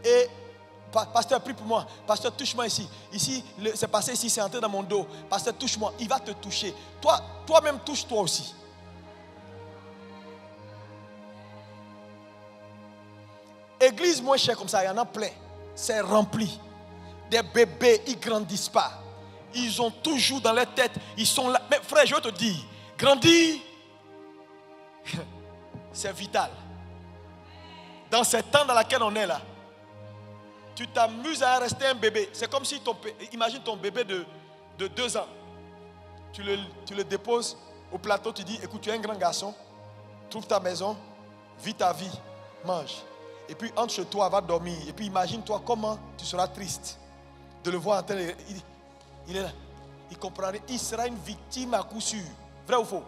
et pasteur, prie pour moi. Pasteur, touche-moi ici. Ici, c'est passé ici, c'est entré dans mon dos. Pasteur, touche-moi. Il va te toucher. Toi-même, touche-toi aussi. Église moins chère comme ça, il y en a plein. C'est rempli. Des bébés, ils ne grandissent pas. Ils ont toujours dans leur tête, ils sont là. Mais frère, je veux te dire, grandir, c'est vital. Dans ces temps dans lesquels on est là, tu t'amuses à rester un bébé. C'est comme si imagine ton bébé de 2 ans. Tu le déposes au plateau, tu dis, écoute, tu es un grand garçon, trouve ta maison, vis ta vie, mange. Et puis entre chez toi, va dormir. Et puis imagine-toi comment tu seras triste de le voir en train de... Il est là. Il comprend rien. Il sera une victime à coup sûr. Vrai ou faux?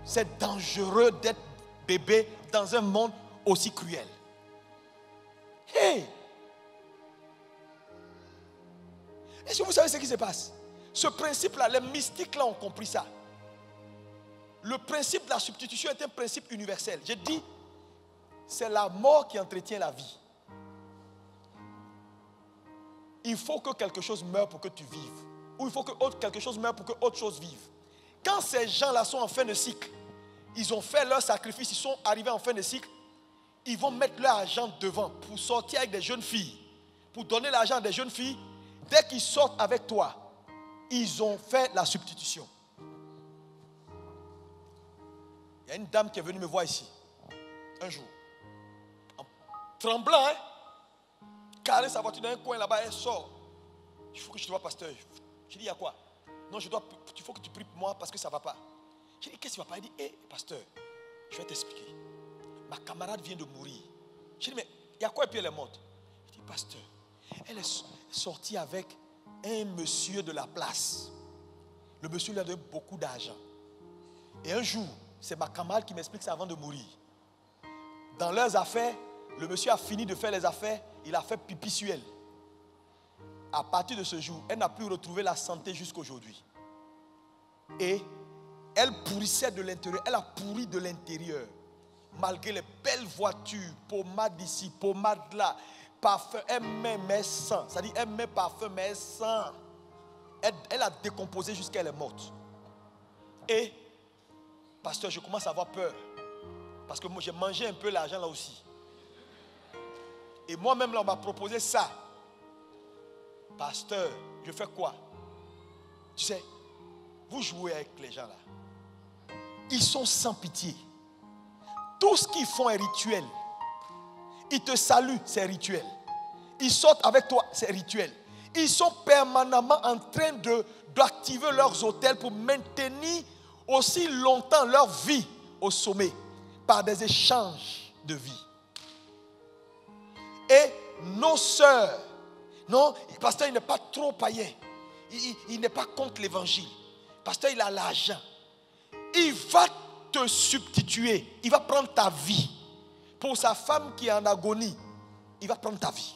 C'est dangereux d'être bébé dans un monde aussi cruel. Hey! Est-ce que vous savez ce qui se passe? Ce principe-là, les mystiques-là ont compris ça. Le principe de la substitution est un principe universel. J'ai dit, c'est la mort qui entretient la vie. il faut que quelque chose meure pour que tu vives. Ou il faut que quelque chose meure pour que autre chose vive. Quand ces gens-là sont en fin de cycle, ils ont fait leur sacrifice, ils sont arrivés en fin de cycle, ils vont mettre leur argent devant pour sortir avec des jeunes filles, pour donner l'argent à des jeunes filles. Dès qu'ils sortent avec toi, ils ont fait la substitution. Il y a une dame qui est venue me voir ici, un jour, en tremblant, carré sa voiture dans un coin là-bas, elle sort. Il faut que je te vois, pasteur. Je dis, il y a quoi? Non, il faut que tu pries pour moi parce que ça ne va pas. Je dis, qu'est-ce qui ne va pas? Il dit, pasteur, je vais t'expliquer. Ma camarade vient de mourir. Je dis, mais il y a quoi? Et puis elle est morte. Je dis, pasteur, elle est sortie avec un monsieur de la place. Le monsieur lui a donné beaucoup d'argent. Et un jour, c'est ma camarade qui m'explique ça avant de mourir. Dans leurs affaires, le monsieur a fini de faire les affaires, il a fait pipi sur elle. À partir de ce jour, elle n'a plus retrouvé la santé jusqu'aujourd'hui. Et elle pourrissait de l'intérieur, elle a pourri de l'intérieur. Malgré les belles voitures, pommade ici, pommade là, parfum, elle met mais sans. C'est-à-dire, elle met parfum mais sans. Elle a décomposé jusqu'à elle est morte. Et, pasteur, je commence à avoir peur. Parce que moi, j'ai mangé un peu l'argent là aussi. Et moi-même, là, on m'a proposé ça. Pasteur, je fais quoi? Tu sais, vous jouez avec les gens là. Ils sont sans pitié. Tout ce qu'ils font est rituel. Ils te saluent, c'est rituel. Ils sortent avec toi, c'est rituel. Ils sont permanemment en train d'activer leurs hôtels pour maintenir aussi longtemps leur vie au sommet par des échanges de vie. Et nos sœurs, non, pasteur, il n'est pas trop païen. Il n'est pas contre l'évangile. Pasteur, il a l'argent. Il va te substituer. Il va prendre ta vie. Pour sa femme qui est en agonie, il va prendre ta vie.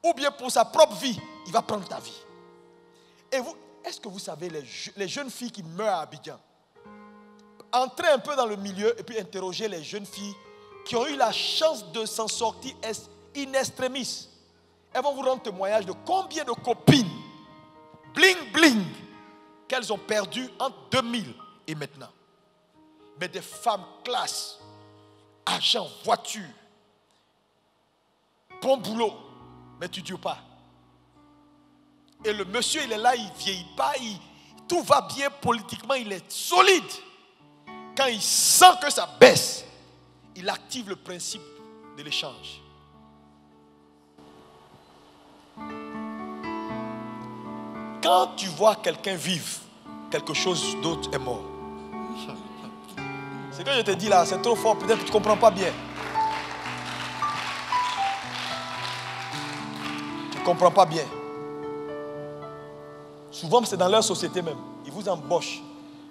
Ou bien pour sa propre vie, il va prendre ta vie. Et vous, est-ce que vous savez les jeunes filles qui meurent à Abidjan? Entrez un peu dans le milieu et puis interrogez les jeunes filles qui ont eu la chance de s'en sortir in extremis. Elles vont vous rendre témoignage de combien de copines bling bling qu'elles ont perdues entre 2000 et maintenant. Mais des femmes classe, argent, voiture, bon boulot, mais tu ne dis pas. Et le monsieur, il est là, il ne vieillit pas, tout va bien politiquement, il est solide. Quand il sent que ça baisse, il active le principe de l'échange. Quand tu vois quelqu'un vivre, quelque chose d'autre est mort. Ce que je te dis là, c'est trop fort, peut-être que tu ne comprends pas bien. Tu ne comprends pas bien. Souvent, c'est dans leur société même. Ils vous embauchent.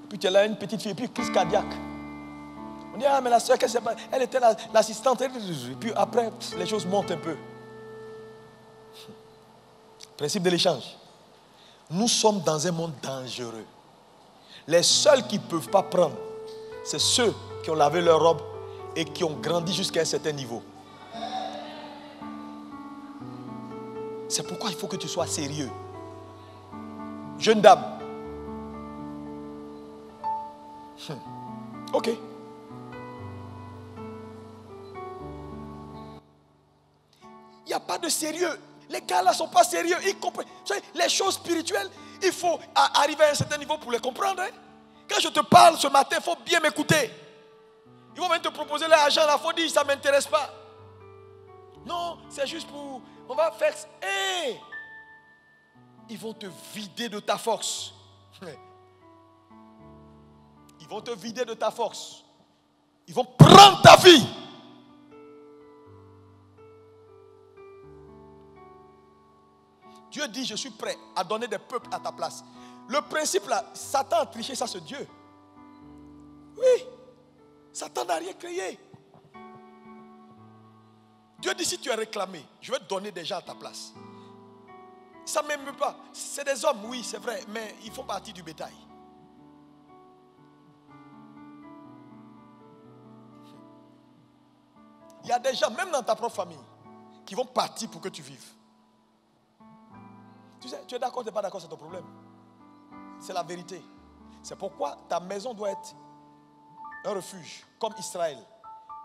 Puis tu es là, une petite fille, puis crise cardiaque. On dit, ah, mais la soeur, elle était l'assistante. Et puis après, les choses montent un peu. Principe de l'échange. Nous sommes dans un monde dangereux. Les seuls qui ne peuvent pas prendre, c'est ceux qui ont lavé leur robe et qui ont grandi jusqu'à un certain niveau. C'est pourquoi il faut que tu sois sérieux. Jeune dame. Ok. Il n'y a pas de sérieux. Les gars là ne sont pas sérieux. Ils comprennent. Les choses spirituelles, il faut arriver à un certain niveau pour les comprendre. Hein? Quand je te parle ce matin, il faut bien m'écouter. Ils vont même te proposer l'argent. Il faut dire ça ne m'intéresse pas. Non, c'est juste pour... On va faire... Hey! Ils vont te vider de ta force. Ils vont te vider de ta force. Ils vont prendre ta vie. Dieu dit, je suis prêt à donner des peuples à ta place. Le principe là, Satan a triché, ça c'est Dieu. Oui, Satan n'a rien créé. Dieu dit, si tu es réclamé, je vais te donner des gens à ta place. Ça ne m'aime pas. C'est des hommes, oui, c'est vrai, mais ils font partie du bétail. Il y a des gens, même dans ta propre famille, qui vont partir pour que tu vives. Tu sais, tu es d'accord, tu n'es pas d'accord, c'est ton problème. C'est la vérité. C'est pourquoi ta maison doit être un refuge, comme Israël,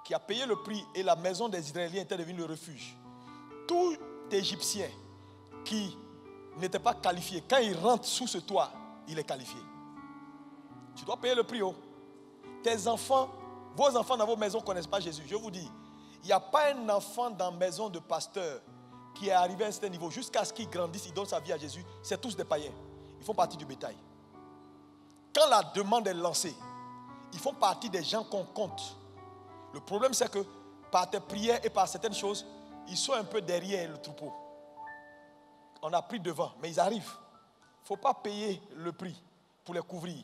qui a payé le prix et la maison des Israéliens était devenue le refuge. Tout Égyptien qui n'était pas qualifié, quand il rentre sous ce toit, il est qualifié. Tu dois payer le prix. Oh. Tes enfants, vos enfants dans vos maisons ne connaissent pas Jésus. Je vous dis, il n'y a pas un enfant dans la maison de pasteur qui est arrivé à un certain niveau. Jusqu'à ce qu'il grandisse, il donne sa vie à Jésus. C'est tous des païens. Ils font partie du bétail. Quand la demande est lancée, ils font partie des gens qu'on compte. Le problème, c'est que par tes prières et par certaines choses, ils sont un peu derrière le troupeau. On a pris devant, mais ils arrivent. Il ne faut pas payer le prix pour les couvrir.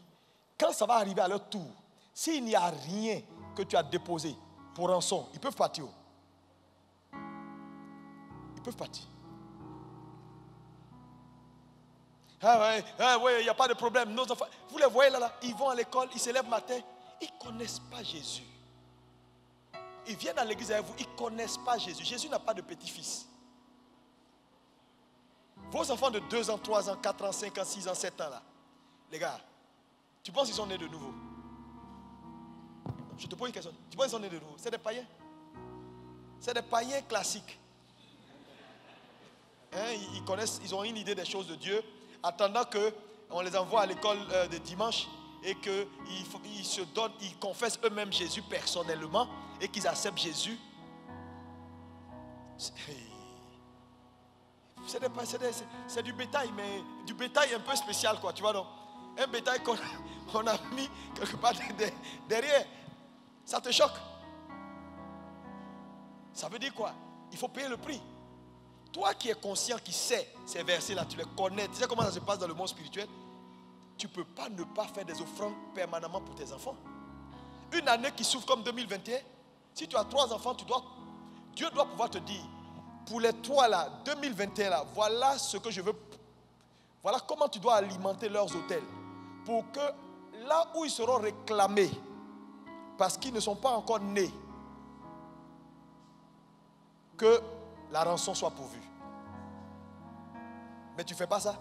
Quand ça va arriver à leur tour, s'il n'y a rien que tu as déposé pour rançon, ils peuvent partir. Ils peuvent partir. Ouais, il n'y a pas de problème. Nos enfants, vous les voyez là, ils vont à l'école, ils se lèvent le matin, ils ne connaissent pas Jésus. Ils viennent à l'église avec vous, ils ne connaissent pas Jésus. Jésus n'a pas de petit-fils. Vos enfants de 2 ans, 3 ans, 4 ans, 5 ans, 6 ans, 7 ans là, les gars, tu penses qu'ils sont nés de nouveau? Je te pose une question. Tu penses qu'ils sont nés de nouveau? C'est des païens. C'est des païens classiques. Ils connaissent, ils ont une idée des choses de Dieu, attendant qu'on les envoie à l'école de dimanche et qu'ils se donnent, ils confessent eux-mêmes Jésus personnellement et qu'ils acceptent Jésus. C'est du bétail, mais du bétail un peu spécial, quoi, tu vois, donc. Un bétail qu'on a mis quelque part derrière. Ça te choque? Ça veut dire quoi? Il faut payer le prix. Toi qui es conscient, qui sais ces versets-là, tu les connais, tu sais comment ça se passe dans le monde spirituel. Tu ne peux pas ne pas faire des offrandes permanemment pour tes enfants. Une année qui souffre comme 2021, si tu as 3 enfants, Dieu doit pouvoir te dire, pour les 3 là, 2021 là, voilà ce que je veux. Voilà comment tu dois alimenter leurs hôtels. Pour que là où ils seront réclamés, parce qu'ils ne sont pas encore nés, que la rançon soit pourvue. Mais tu ne fais pas ça.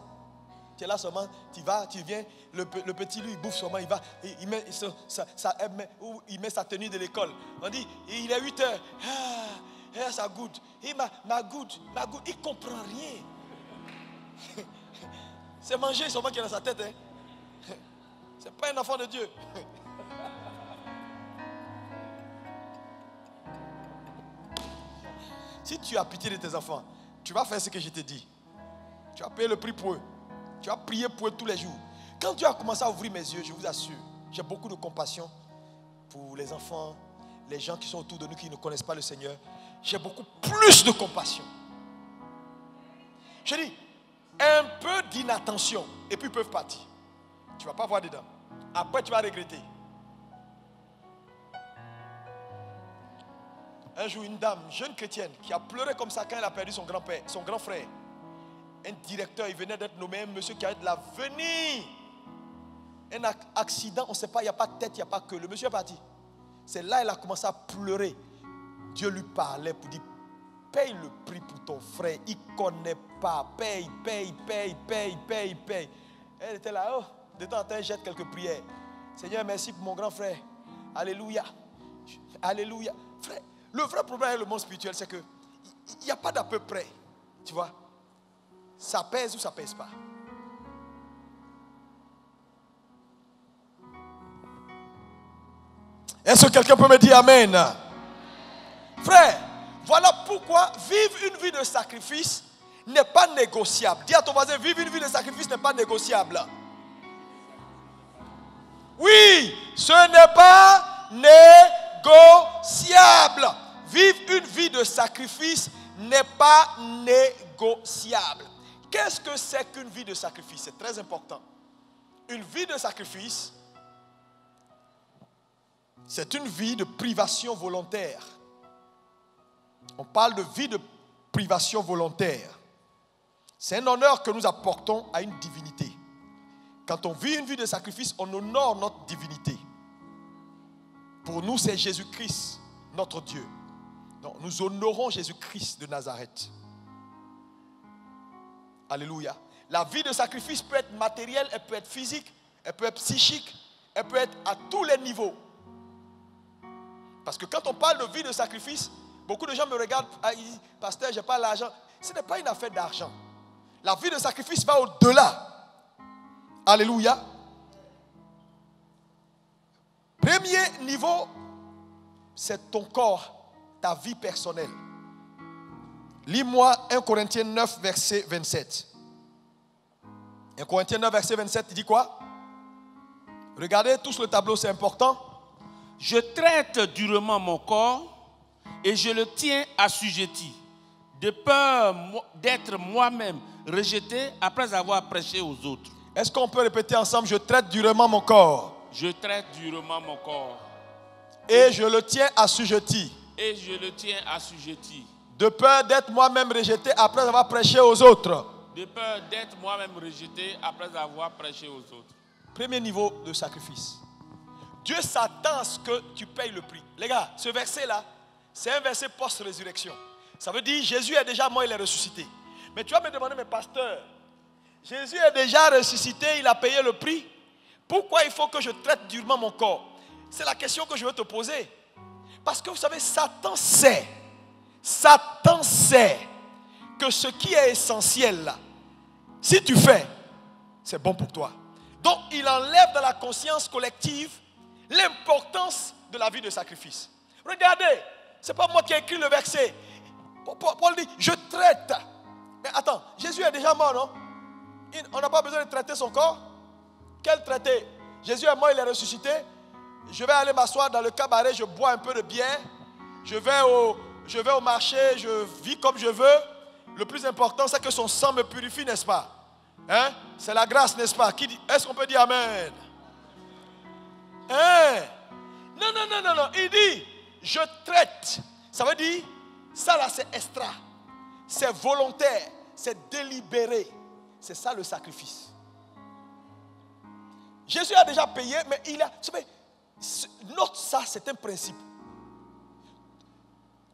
Tu es là seulement, tu viens, le petit lui il bouffe seulement, il met sa tenue de l'école. On dit, il est 8 heures. Ça goûte. Ma goûte. Il ne comprend rien. C'est manger seulement qui est dans sa tête. Hein. Ce n'est pas un enfant de Dieu. Si tu as pitié de tes enfants, tu vas faire ce que je t'ai dit. Tu vas payer le prix pour eux. Tu vas prier pour eux tous les jours. Quand Dieu a commencé à ouvrir mes yeux, je vous assure, j'ai beaucoup de compassion pour les enfants, les gens qui sont autour de nous qui ne connaissent pas le Seigneur. J'ai beaucoup plus de compassion. Je dis, un peu d'inattention et puis ils peuvent partir. Tu ne vas pas voir dedans. Après tu vas regretter. Un jour, une dame, jeune chrétienne, qui a pleuré comme ça quand elle a perdu son grand-père, son grand frère. Un directeur, il venait d'être nommé, un monsieur qui allait de l'avenir. Un accident, on ne sait pas, il n'y a pas de tête, il n'y a pas que. Le monsieur est parti. C'est là qu'elle a commencé à pleurer. Dieu lui parlait pour dire, paye le prix pour ton frère, il ne connaît pas, paye. Elle était là, oh, de temps en temps, elle jette quelques prières. Seigneur, merci pour mon grand frère. Alléluia. Alléluia. Frère, le vrai problème avec le monde spirituel, c'est qu'il n'y a pas d'à peu près. Tu vois, ça pèse ou ça ne pèse pas. Est-ce que quelqu'un peut me dire amen? Frère, voilà pourquoi vivre une vie de sacrifice n'est pas négociable. Dis à ton voisin, vivre une vie de sacrifice n'est pas négociable. Oui, ce n'est pas négociable. Vivre une vie de sacrifice n'est pas négociable. Qu'est-ce que c'est qu'une vie de sacrifice? C'est très important. Une vie de sacrifice, c'est une vie de privation volontaire. On parle de vie de privation volontaire. C'est un honneur que nous apportons à une divinité. Quand on vit une vie de sacrifice, on honore notre divinité. Pour nous, c'est Jésus-Christ, notre Dieu. Donc, nous honorons Jésus-Christ de Nazareth. Alléluia. La vie de sacrifice peut être matérielle, elle peut être physique, elle peut être psychique, elle peut être à tous les niveaux. Parce que quand on parle de vie de sacrifice, beaucoup de gens me regardent, ils disent, pasteur, je n'ai pas l'argent. Ce n'est pas une affaire d'argent. La vie de sacrifice va au-delà. Alléluia. Premier niveau, c'est ton corps, ta vie personnelle. Lis-moi 1 Corinthiens 9, verset 27. 1 Corinthiens 9, verset 27, il dit quoi? Regardez tous le tableau, c'est important. Je traite durement mon corps et je le tiens assujetti, de peur d'être moi-même rejeté après avoir prêché aux autres. Est-ce qu'on peut répéter ensemble? Je traite durement mon corps. Je traite durement mon corps. Et je le tiens assujetti. Et je le tiens assujetti. De peur d'être moi-même rejeté après avoir prêché aux autres. De peur d'être moi-même rejeté après avoir prêché aux autres. Premier niveau de sacrifice. Dieu s'attend à ce que tu payes le prix. Les gars, ce verset-là, c'est un verset post-résurrection. Ça veut dire Jésus est déjà mort, il est ressuscité. Mais tu vas me demander, mais pasteur, Jésus est déjà ressuscité, il a payé le prix. Pourquoi il faut que je traite durement mon corps? C'est la question que je veux te poser. Parce que vous savez, Satan sait que ce qui est essentiel là, si tu fais, c'est bon pour toi. Donc il enlève dans la conscience collective l'importance de la vie de sacrifice. Regardez, c'est pas moi qui ai écrit le verset. Paul dit, je traite. Mais attends, Jésus est déjà mort, non? On n'a pas besoin de traiter son corps. Quel traité? Jésus est mort, il est ressuscité. Je vais aller m'asseoir dans le cabaret, je bois un peu de bière. Je vais au marché, je vis comme je veux. Le plus important, c'est que son sang me purifie, n'est-ce pas? Hein? C'est la grâce, n'est-ce pas? Est-ce qu'on peut dire Amen? Hein? Non. Il dit, je traite. Ça veut dire, ça là, c'est extra. C'est volontaire. C'est délibéré. C'est ça le sacrifice. Jésus a déjà payé, mais il a... Note ça, c'est un principe.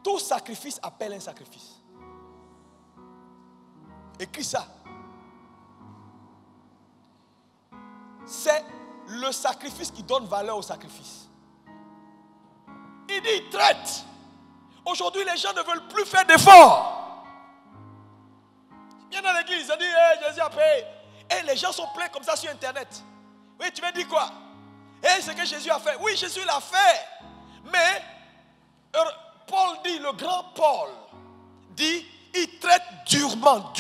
Tout sacrifice appelle un sacrifice. Écris ça. C'est le sacrifice qui donne valeur au sacrifice. Il dit, traite. Aujourd'hui, les gens ne veulent plus faire d'efforts. Viens dans l'église, ils disent, hey, Jésus a payé. Et les gens sont pleins comme ça sur Internet. Oui, tu veux dire quoi? Et ce que Jésus a fait. Oui, Jésus l'a fait. Mais Paul dit, le grand Paul dit, il traite durement.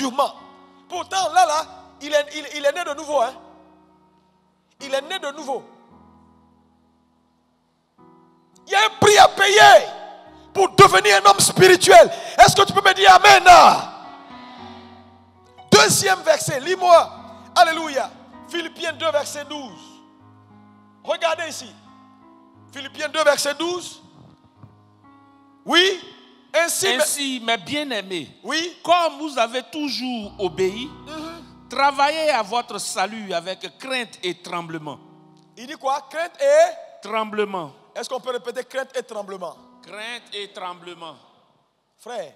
Pourtant, là, il est né de nouveau. Hein? Il est né de nouveau. Il y a un prix à payer pour devenir un homme spirituel. Est-ce que tu peux me dire Amen? Deuxième verset, lis-moi. Alléluia. Philippiens 2, verset 12. Regardez ici. Philippiens 2, verset 12. Oui. Ainsi, mes bien-aimés, oui, comme vous avez toujours obéi, travaillez à votre salut avec crainte et tremblement. Il dit quoi? Crainte et tremblement. Est-ce qu'on peut répéter crainte et tremblement? Crainte et tremblement. Frère,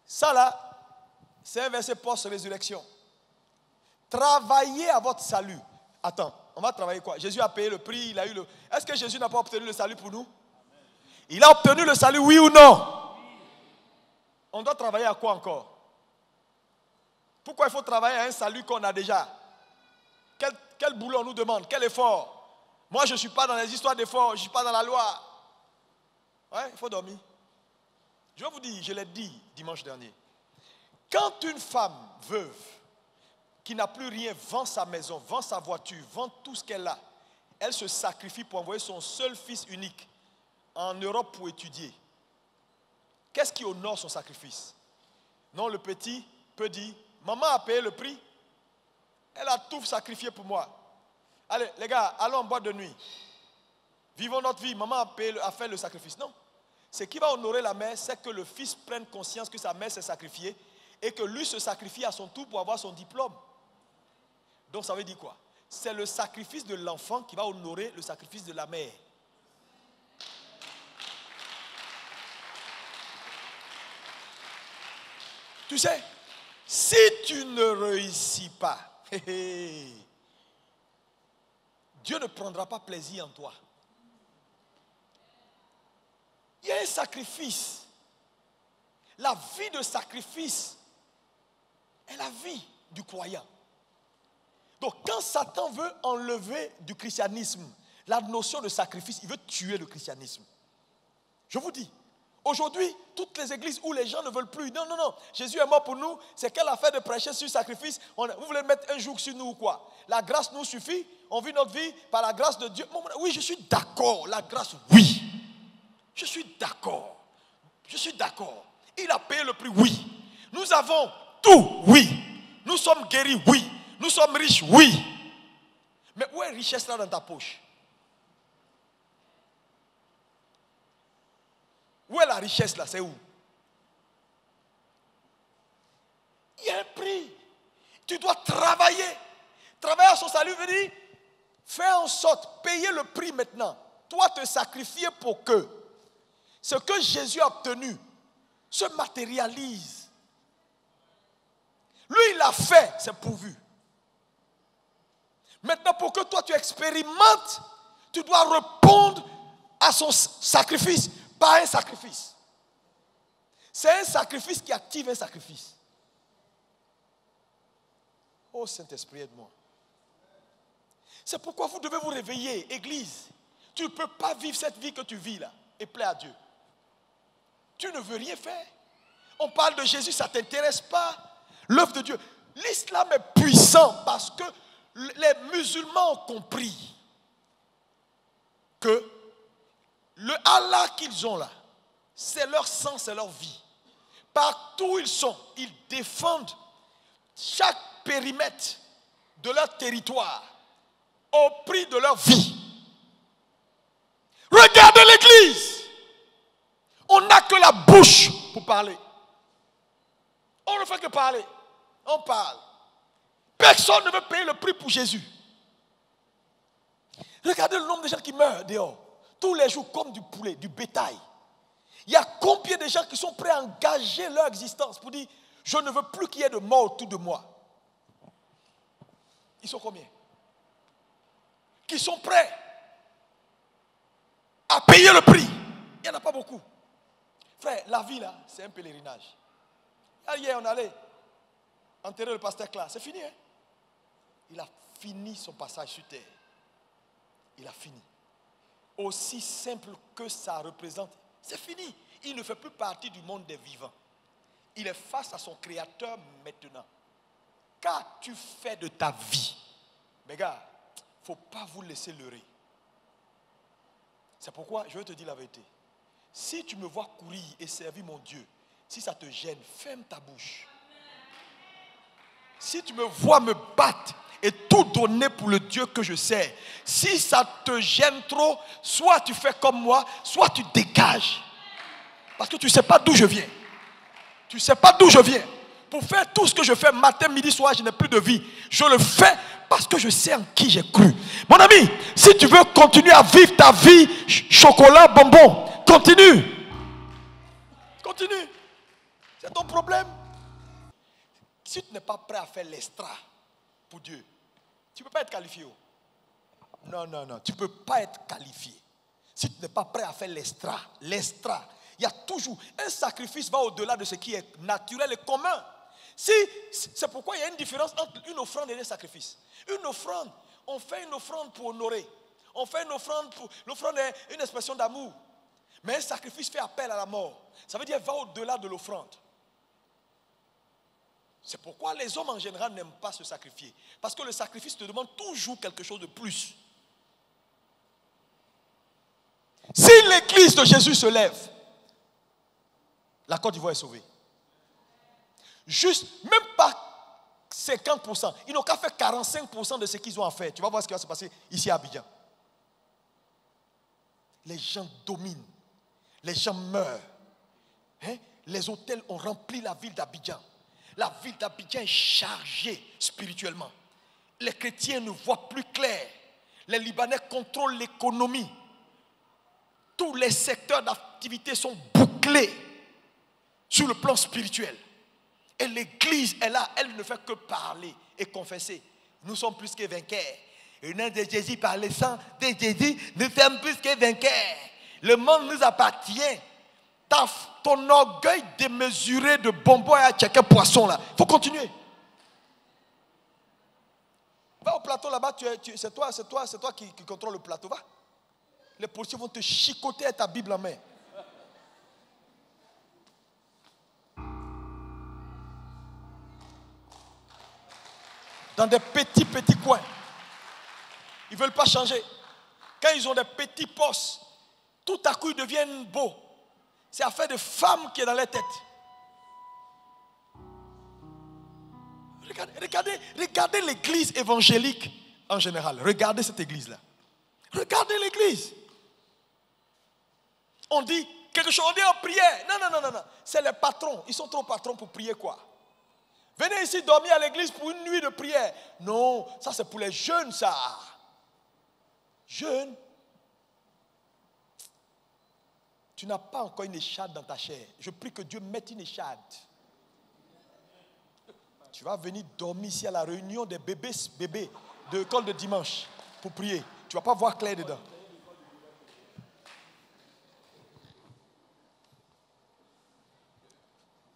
ça là, c'est un verset post-résurrection. Travaillez à votre salut. Attends, on va travailler quoi? Jésus a payé le prix, il a eu le... Est-ce que Jésus n'a pas obtenu le salut pour nous? Il a obtenu le salut, oui ou non? On doit travailler à quoi encore? Pourquoi il faut travailler à un salut qu'on a déjà? Quel boulot on nous demande? Quel effort? Moi, je ne suis pas dans les histoires d'efforts, je ne suis pas dans la loi. Ouais, il faut dormir. Je vais vous dire, je l'ai dit dimanche dernier. Quand une femme veuve, qui n'a plus rien, vend sa maison, vend sa voiture, vend tout ce qu'elle a, elle se sacrifie pour envoyer son seul fils unique en Europe pour étudier. Qu'est-ce qui honore son sacrifice? Non, le petit peut dire, maman a payé le prix, elle a tout sacrifié pour moi. Allez, les gars, allons en boîte de nuit. Vivons notre vie, maman a fait le sacrifice. Non. Ce qui va honorer la mère, c'est que le fils prenne conscience que sa mère s'est sacrifiée et que lui se sacrifie à son tour pour avoir son diplôme. Donc ça veut dire quoi? C'est le sacrifice de l'enfant qui va honorer le sacrifice de la mère. Tu sais, si tu ne réussis pas Dieu ne prendra pas plaisir en toi. Il y a un sacrifice. La vie de sacrifice est la vie du croyant. Donc quand Satan veut enlever du christianisme la notion de sacrifice, il veut tuer le christianisme. Je vous dis, aujourd'hui, toutes les églises où les gens ne veulent plus, non, Jésus est mort pour nous, c'est quelle affaire de prêcher sur sacrifice? Vous voulez mettre un joug sur nous ou quoi? La grâce nous suffit, on vit notre vie par la grâce de Dieu. Oui, je suis d'accord, la grâce, oui. Je suis d'accord. Il a payé le prix, oui. Nous avons tout, oui. Nous sommes guéris, oui. Nous sommes riches, oui. Mais où est la richesse là dans ta poche? Où est la richesse là? C'est où? Il y a un prix. Tu dois travailler. Travailler à son salut veut dire faire en sorte, payer le prix maintenant. Toi te sacrifier pour que ce que Jésus a obtenu se matérialise. Lui, il l'a fait, c'est pourvu. Maintenant, pour que toi tu expérimentes, tu dois répondre à son sacrifice par un sacrifice. C'est un sacrifice qui active un sacrifice. Oh Saint-Esprit, aide-moi. C'est pourquoi vous devez vous réveiller, Église. Tu ne peux pas vivre cette vie que tu vis là et plaire à Dieu. Tu ne veux rien faire. On parle de Jésus, ça ne t'intéresse pas. L'œuvre de Dieu. L'islam est puissant parce que les musulmans ont compris que le Allah qu'ils ont là, c'est leur sang, c'est leur vie. Partout où ils sont, ils défendent chaque périmètre de leur territoire au prix de leur vie. Regardez l'église. On n'a que la bouche pour parler. On ne fait que parler. On parle. Personne ne veut payer le prix pour Jésus. Regardez le nombre de gens qui meurent dehors. Tous les jours comme du poulet, du bétail. Il y a combien de gens qui sont prêts à engager leur existence pour dire je ne veux plus qu'il y ait de mort autour de moi. Ils sont combien? Qui sont prêts à payer le prix. Il n'y en a pas beaucoup. Frère, la vie là, c'est un pèlerinage. Hier, on allait enterrer le pasteur Clark. C'est fini, hein? Il a fini son passage sur terre. Il a fini. Aussi simple que ça représente, c'est fini. Il ne fait plus partie du monde des vivants. Il est face à son Créateur maintenant. Qu'as-tu fait de ta vie? Mais gars, il ne faut pas vous laisser leurrer. C'est pourquoi je vais te dire la vérité. Si tu me vois courir et servir mon Dieu, si ça te gêne, ferme ta bouche. Si tu me vois me battre et tout donner pour le Dieu que je sers, si ça te gêne trop, soit tu fais comme moi, soit tu dégages. Parce que tu ne sais pas d'où je viens. Tu ne sais pas d'où je viens. Pour faire tout ce que je fais matin, midi, soir, je n'ai plus de vie. Je le fais parce que je sais en qui j'ai cru. Mon ami, si tu veux continuer à vivre ta vie, chocolat, bonbon, continue. Continue. C'est ton problème. Si tu n'es pas prêt à faire l'extra pour Dieu, tu ne peux pas être qualifié. Non, tu ne peux pas être qualifié. Si tu n'es pas prêt à faire l'extra, il y a toujours un sacrifice va au-delà de ce qui est naturel et commun. C'est pourquoi il y a une différence entre une offrande et un sacrifice. Une offrande, on fait une offrande pour honorer. On fait une offrande pour... L'offrande est une expression d'amour. Mais un sacrifice fait appel à la mort. Ça veut dire va au-delà de l'offrande. C'est pourquoi les hommes en général n'aiment pas se sacrifier. Parce que le sacrifice te demande toujours quelque chose de plus. Si l'église de Jésus se lève, la Côte d'Ivoire est sauvée. Juste, même pas 50%. Ils n'ont qu'à faire 45% de ce qu'ils ont à faire. Tu vas voir ce qui va se passer ici à Abidjan. Les gens dominent. Les gens meurent. Les hôtels ont rempli la ville d'Abidjan. La ville d'Abidjan est chargée spirituellement. Les chrétiens ne voient plus clair. Les Libanais contrôlent l'économie. Tous les secteurs d'activité sont bouclés sur le plan spirituel. Et l'église est là, elle ne fait que parler et confesser. Nous sommes plus que vainqueurs. Et nom de Jésus, par le sang de Jésus, nous sommes plus que vainqueurs. Le monde nous appartient. Ton orgueil démesuré de bonbons et à checker poisson là. Il faut continuer. Va au plateau là-bas, c'est toi qui contrôle le plateau. Va. Les policiers vont te chicoter avec ta Bible en main. Dans des petits coins. Ils ne veulent pas changer. Quand ils ont des petits postes, tout à coup ils deviennent beaux. C'est affaire de femmes qui est dans les têtes. Regardez l'église évangélique en général. Regardez cette église-là. Regardez l'église. On dit quelque chose, on dit en prière. Non. C'est les patrons. Ils sont trop patrons pour prier quoi? Venez ici dormir à l'église pour une nuit de prière. Non, ça c'est pour les jeunes ça. Jeunes. Tu n'as pas encore une écharde dans ta chair. Je prie que Dieu mette une écharde. Tu vas venir dormir ici à la réunion des bébés de l'école de dimanche pour prier. Tu ne vas pas voir clair dedans.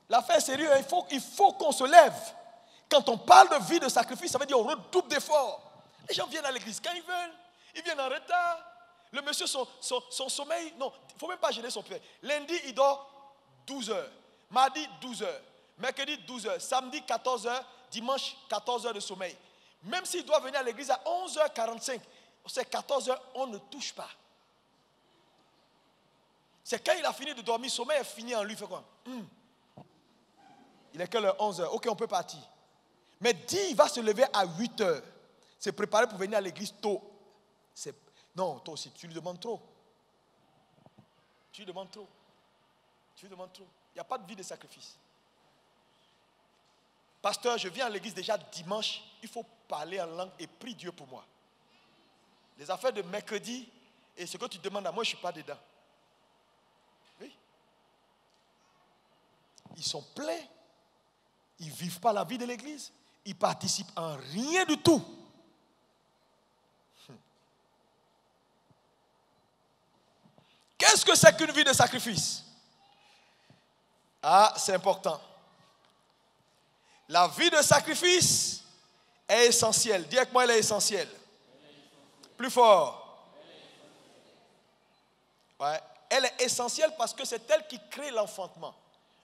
L'affaire est sérieuse. Il faut qu'on se lève. Quand on parle de vie de sacrifice, ça veut dire on redouble d'efforts. Les gens viennent à l'église quand ils veulent. Ils viennent en retard. Le monsieur, son sommeil, non, il ne faut même pas gêner son père. Lundi, il dort 12 heures. Mardi, 12 heures. Mercredi, 12 heures. Samedi, 14 heures. Dimanche, 14 heures de sommeil. Même s'il doit venir à l'église à 11h45, c'est 14 heures, on ne touche pas. C'est quand il a fini de dormir, sommeil est fini en lui, il fait quoi? Il est que l'heure 11 heures. Ok, on peut partir. Mais dit, il va se lever à 8 heures. C'est préparé pour venir à l'église tôt. Non, toi aussi, tu lui demandes trop. Tu lui demandes trop. Il n'y a pas de vie de sacrifice. Pasteur, je viens à l'église déjà dimanche. Il faut parler en langue et prie Dieu pour moi. Les affaires de mercredi et ce que tu demandes à moi, je ne suis pas dedans. Oui. Ils sont pleins. Ils ne vivent pas la vie de l'église. Ils participent en rien du tout. Qu'est-ce que c'est qu'une vie de sacrifice? Ah, c'est important. La vie de sacrifice est essentielle. Dis avec moi, elle est essentielle. Plus fort. Ouais. Elle est essentielle parce que c'est elle qui crée l'enfantement.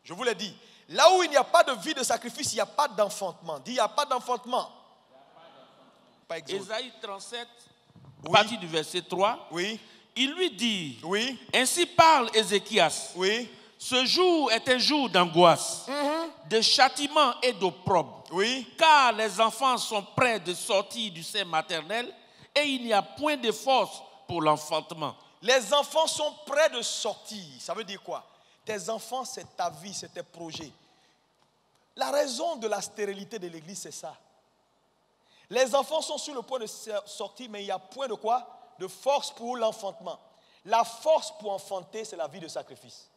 Je vous l'ai dit. Là où il n'y a pas de vie de sacrifice, il n'y a pas d'enfantement. Dis, il n'y a pas d'enfantement. Ésaïe 37, partie du verset 3. Oui. Il lui dit, oui. Ainsi parle Ézéchias. Oui. Ce jour est un jour d'angoisse, de châtiment et d'opprobre. Oui. Car les enfants sont près de sortir du sein maternel et il n'y a point de force pour l'enfantement. Les enfants sont près de sortir. Ça veut dire quoi? Tes enfants, c'est ta vie, c'est tes projets. La raison de la stérilité de l'église, c'est ça. Les enfants sont sur le point de sortir, mais il n'y a point de quoi? De force pour l'enfantement. La force pour enfanter, c'est la vie de sacrifice.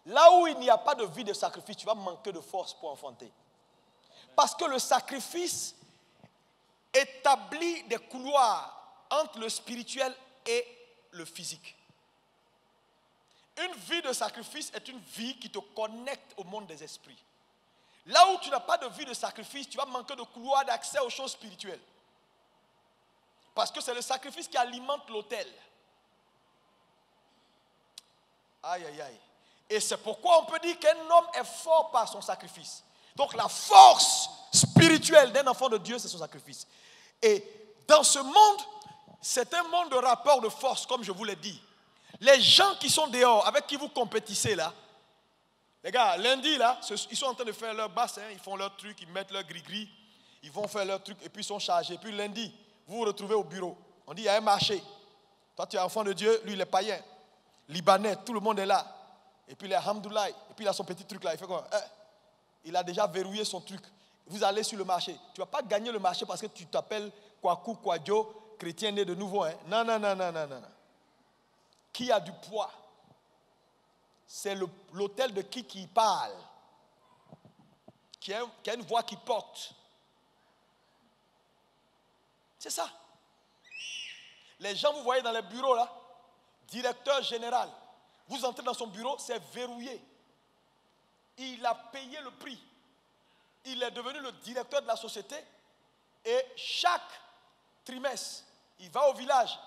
Là où il n'y a pas de vie de sacrifice, tu vas manquer de force pour enfanter. Parce que le sacrifice établit des couloirs entre le spirituel et le physique. Une vie de sacrifice est une vie qui te connecte au monde des esprits. Là où tu n'as pas de vie de sacrifice, tu vas manquer de couloirs d'accès aux choses spirituelles. Parce que c'est le sacrifice qui alimente l'autel. Aïe, aïe, aïe. Et c'est pourquoi on peut dire qu'un homme est fort par son sacrifice. Donc la force spirituelle d'un enfant de Dieu, c'est son sacrifice. Et dans ce monde, c'est un monde de rapport de force, comme je vous l'ai dit. Les gens qui sont dehors, avec qui vous compétissez là, les gars, lundi là, ils sont en train de faire leur bassin, ils font leur truc, ils mettent leur gris-gris, ils vont faire leur truc et puis ils sont chargés. Et puis lundi, vous vous retrouvez au bureau. On dit, il y a un marché. Toi, tu es enfant de Dieu, lui, il est païen. Libanais, tout le monde est là. Et puis, il est Hamdoulaye. Et puis, il a son petit truc là. Il fait quoi? Il a déjà verrouillé son truc. Vous allez sur le marché. Tu ne vas pas gagner le marché parce que tu t'appelles Kwaku, Kwadjo, chrétien né de nouveau. Hein? Non. Qui a du poids? C'est l'autel de qui parle. Qui a une voix qui porte. C'est ça. Les gens, vous voyez dans les bureaux là, directeur général, vous entrez dans son bureau, c'est verrouillé. Il a payé le prix. Il est devenu le directeur de la société et chaque trimestre, il va au village,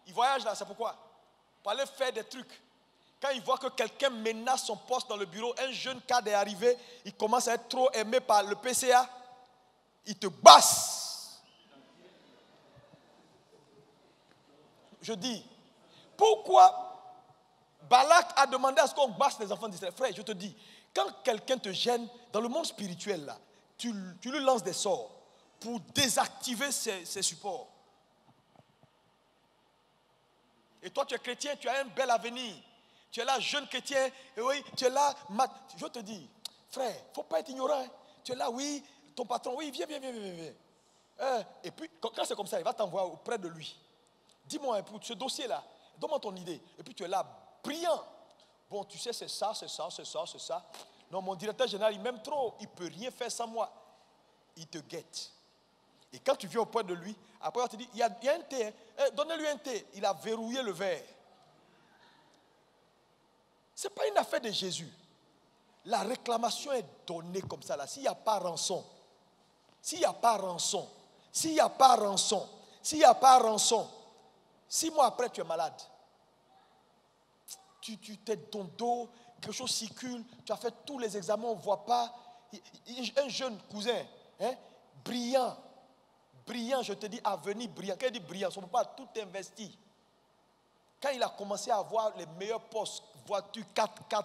il voyage là, c'est pourquoi? Pour aller faire des trucs. Quand il voit que quelqu'un menace son poste dans le bureau, un jeune cadre est arrivé, il commence à être trop aimé par le PCA, il te basse. Je dis, pourquoi Balak a demandé à ce qu'on basse les enfants d'Israël? Frère, je te dis, quand quelqu'un te gêne, dans le monde spirituel, là, tu lui lances des sorts pour désactiver ses supports. Et toi, tu es chrétien, tu as un bel avenir. Tu es là, jeune chrétien, et oui, tu es là, je te dis, frère, il ne faut pas être ignorant. Hein. Tu es là, oui, ton patron, oui, viens. Et puis, quand c'est comme ça, il va t'envoyer auprès de lui. Dis-moi, pour ce dossier-là, donne-moi ton idée. Et puis, tu es là, brillant. Bon, tu sais, c'est ça. Non, mon directeur général, il m'aime trop. Il ne peut rien faire sans moi. Il te guette. Et quand tu viens auprès de lui, après, on te dit, il y a un thé. Hein. Donnez-lui un thé. Il a verrouillé le verre. Ce n'est pas une affaire de Jésus. La réclamation est donnée comme ça. Là. S'il n'y a pas rançon, si mois après tu es malade, tu t'es dans ton dos, quelque chose circule, tu as fait tous les examens, on ne voit pas. Un jeune cousin, hein, brillant, je te dis, avenir brillant. Quand il dit brillant, son papa a tout investi. Quand il a commencé à avoir les meilleurs postes, voiture 4x4,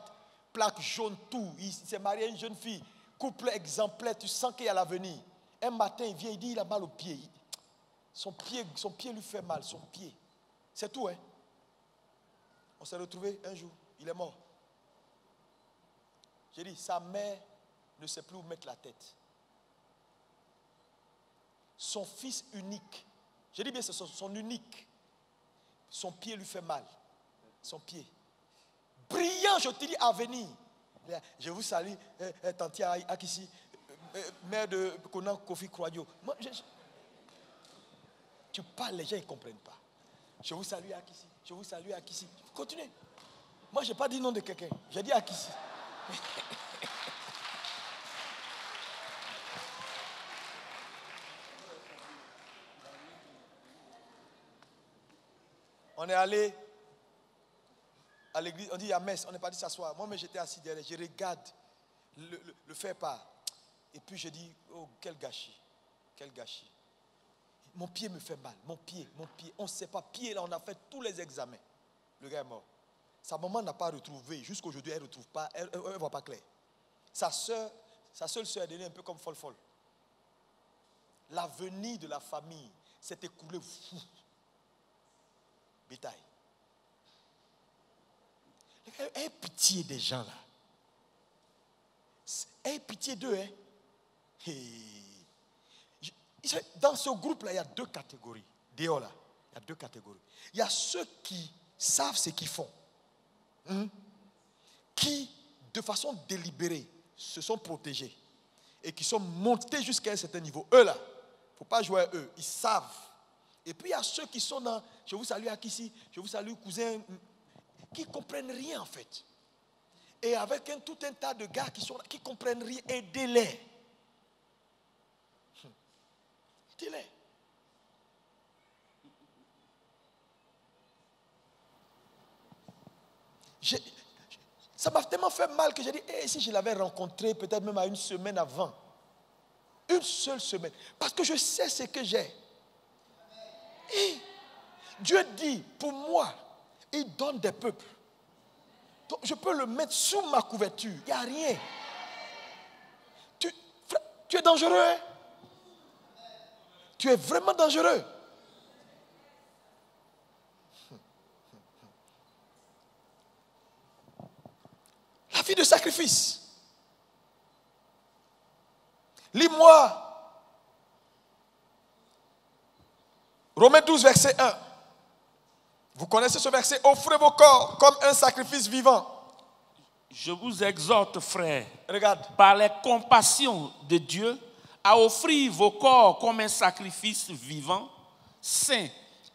plaques jaunes, tout, il s'est marié à une jeune fille, couple exemplaire, tu sens qu'il y a l'avenir. Un matin, il vient, il dit, il a mal au pied. Son pied lui fait mal, son pied. C'est tout, hein. On s'est retrouvés un jour, il est mort. J'ai dit, sa mère ne sait plus où mettre la tête. Son fils unique, j'ai dit bien, c'est son unique. Son pied lui fait mal. Son pied. Brillant, je te dis, à venir. Je vous salue, Tantia Akissi, mère de Konan Kofi Kroadio. Tu parles, les gens ne comprennent pas. Je vous salue Akissi. Je vous salue Akissi. Continuez. Moi, je n'ai pas dit nom de quelqu'un. J'ai dit Akissi. On est allé à l'église, on dit à messe, on est parti s'asseoir. Moi, j'étais assis derrière, je regarde le faire-part. Et puis je dis, oh, quel gâchis. Mon pied me fait mal, mon pied. On ne sait pas, pied là, on a fait tous les examens. Le gars est mort. Sa maman n'a pas retrouvé, jusqu'aujourd'hui, elle ne retrouve pas, elle ne voit pas clair. Sa seule soeur est devenue un peu comme folle. L'avenir de la famille s'est écoulé fou. Bétail. Aie pitié des gens là. Aie pitié d'eux. Hein. Dans ce groupe là, il y a deux catégories. Dehors là, il y a deux catégories. Il y a ceux qui savent ce qu'ils font. Qui, de façon délibérée, se sont protégés. Et qui sont montés jusqu'à un certain niveau. Eux là, il ne faut pas jouer à eux. Ils savent. Et puis il y a ceux qui sont dans, je vous salue Akissi, je vous salue cousin, qui ne comprennent rien en fait. Et avec tout un tas de gars qui ne comprennent rien, aidez-les. Aidez-les. Ça m'a tellement fait mal que j'ai dit, si je l'avais rencontré peut-être même à une semaine avant. Une seule semaine. Parce que je sais ce que j'ai. Et Dieu dit, pour moi, il donne des peuples. Donc, je peux le mettre sous ma couverture. Il n'y a rien. Tu es dangereux. Hein? Tu es vraiment dangereux. La vie de sacrifice. Lis-moi Romains 12, verset 1. Vous connaissez ce verset? Offrez vos corps comme un sacrifice vivant. Je vous exhorte, frères, regarde, par les compassions de Dieu, à offrir vos corps comme un sacrifice vivant, saint,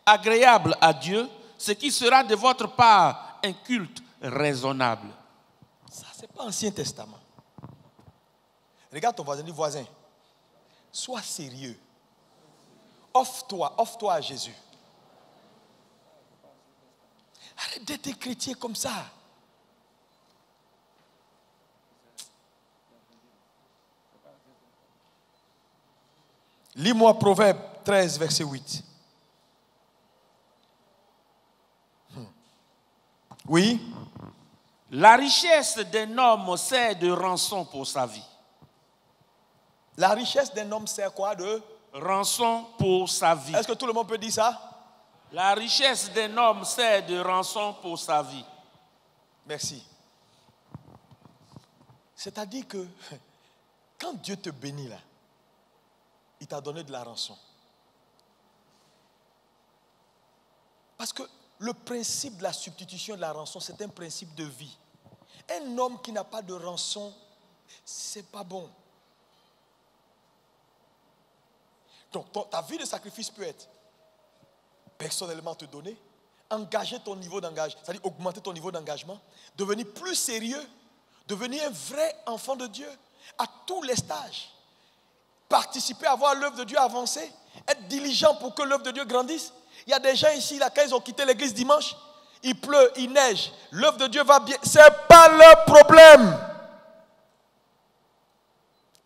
agréable à Dieu, ce qui sera de votre part un culte raisonnable. Ça, ce n'est pas Ancien Testament. Regarde ton voisin, dis voisin, sois sérieux. Offre-toi à Jésus. Arrête d'être un chrétien comme ça. Lis-moi Proverbe 13, verset 8. Oui. La richesse d'un homme sert de rançon pour sa vie. La richesse d'un homme sert quoi de rançon pour sa vie. Est-ce que tout le monde peut dire ça? La richesse d'un homme sert de rançon pour sa vie. Merci. C'est-à-dire que quand Dieu te bénit là, il t'a donné de la rançon. Parce que le principe de la substitution de la rançon, c'est un principe de vie. Un homme qui n'a pas de rançon, c'est pas bon. Donc ta vie de sacrifice peut être personnellement te donner, engager ton niveau d'engagement, c'est-à-dire augmenter ton niveau d'engagement, devenir plus sérieux, devenir un vrai enfant de Dieu à tous les stages. Participer à voir l'œuvre de Dieu avancer, être diligent pour que l'œuvre de Dieu grandisse. Il y a des gens ici, là, quand ils ont quitté l'église dimanche, il pleut, il neige, l'œuvre de Dieu va bien. Ce n'est pas leur problème.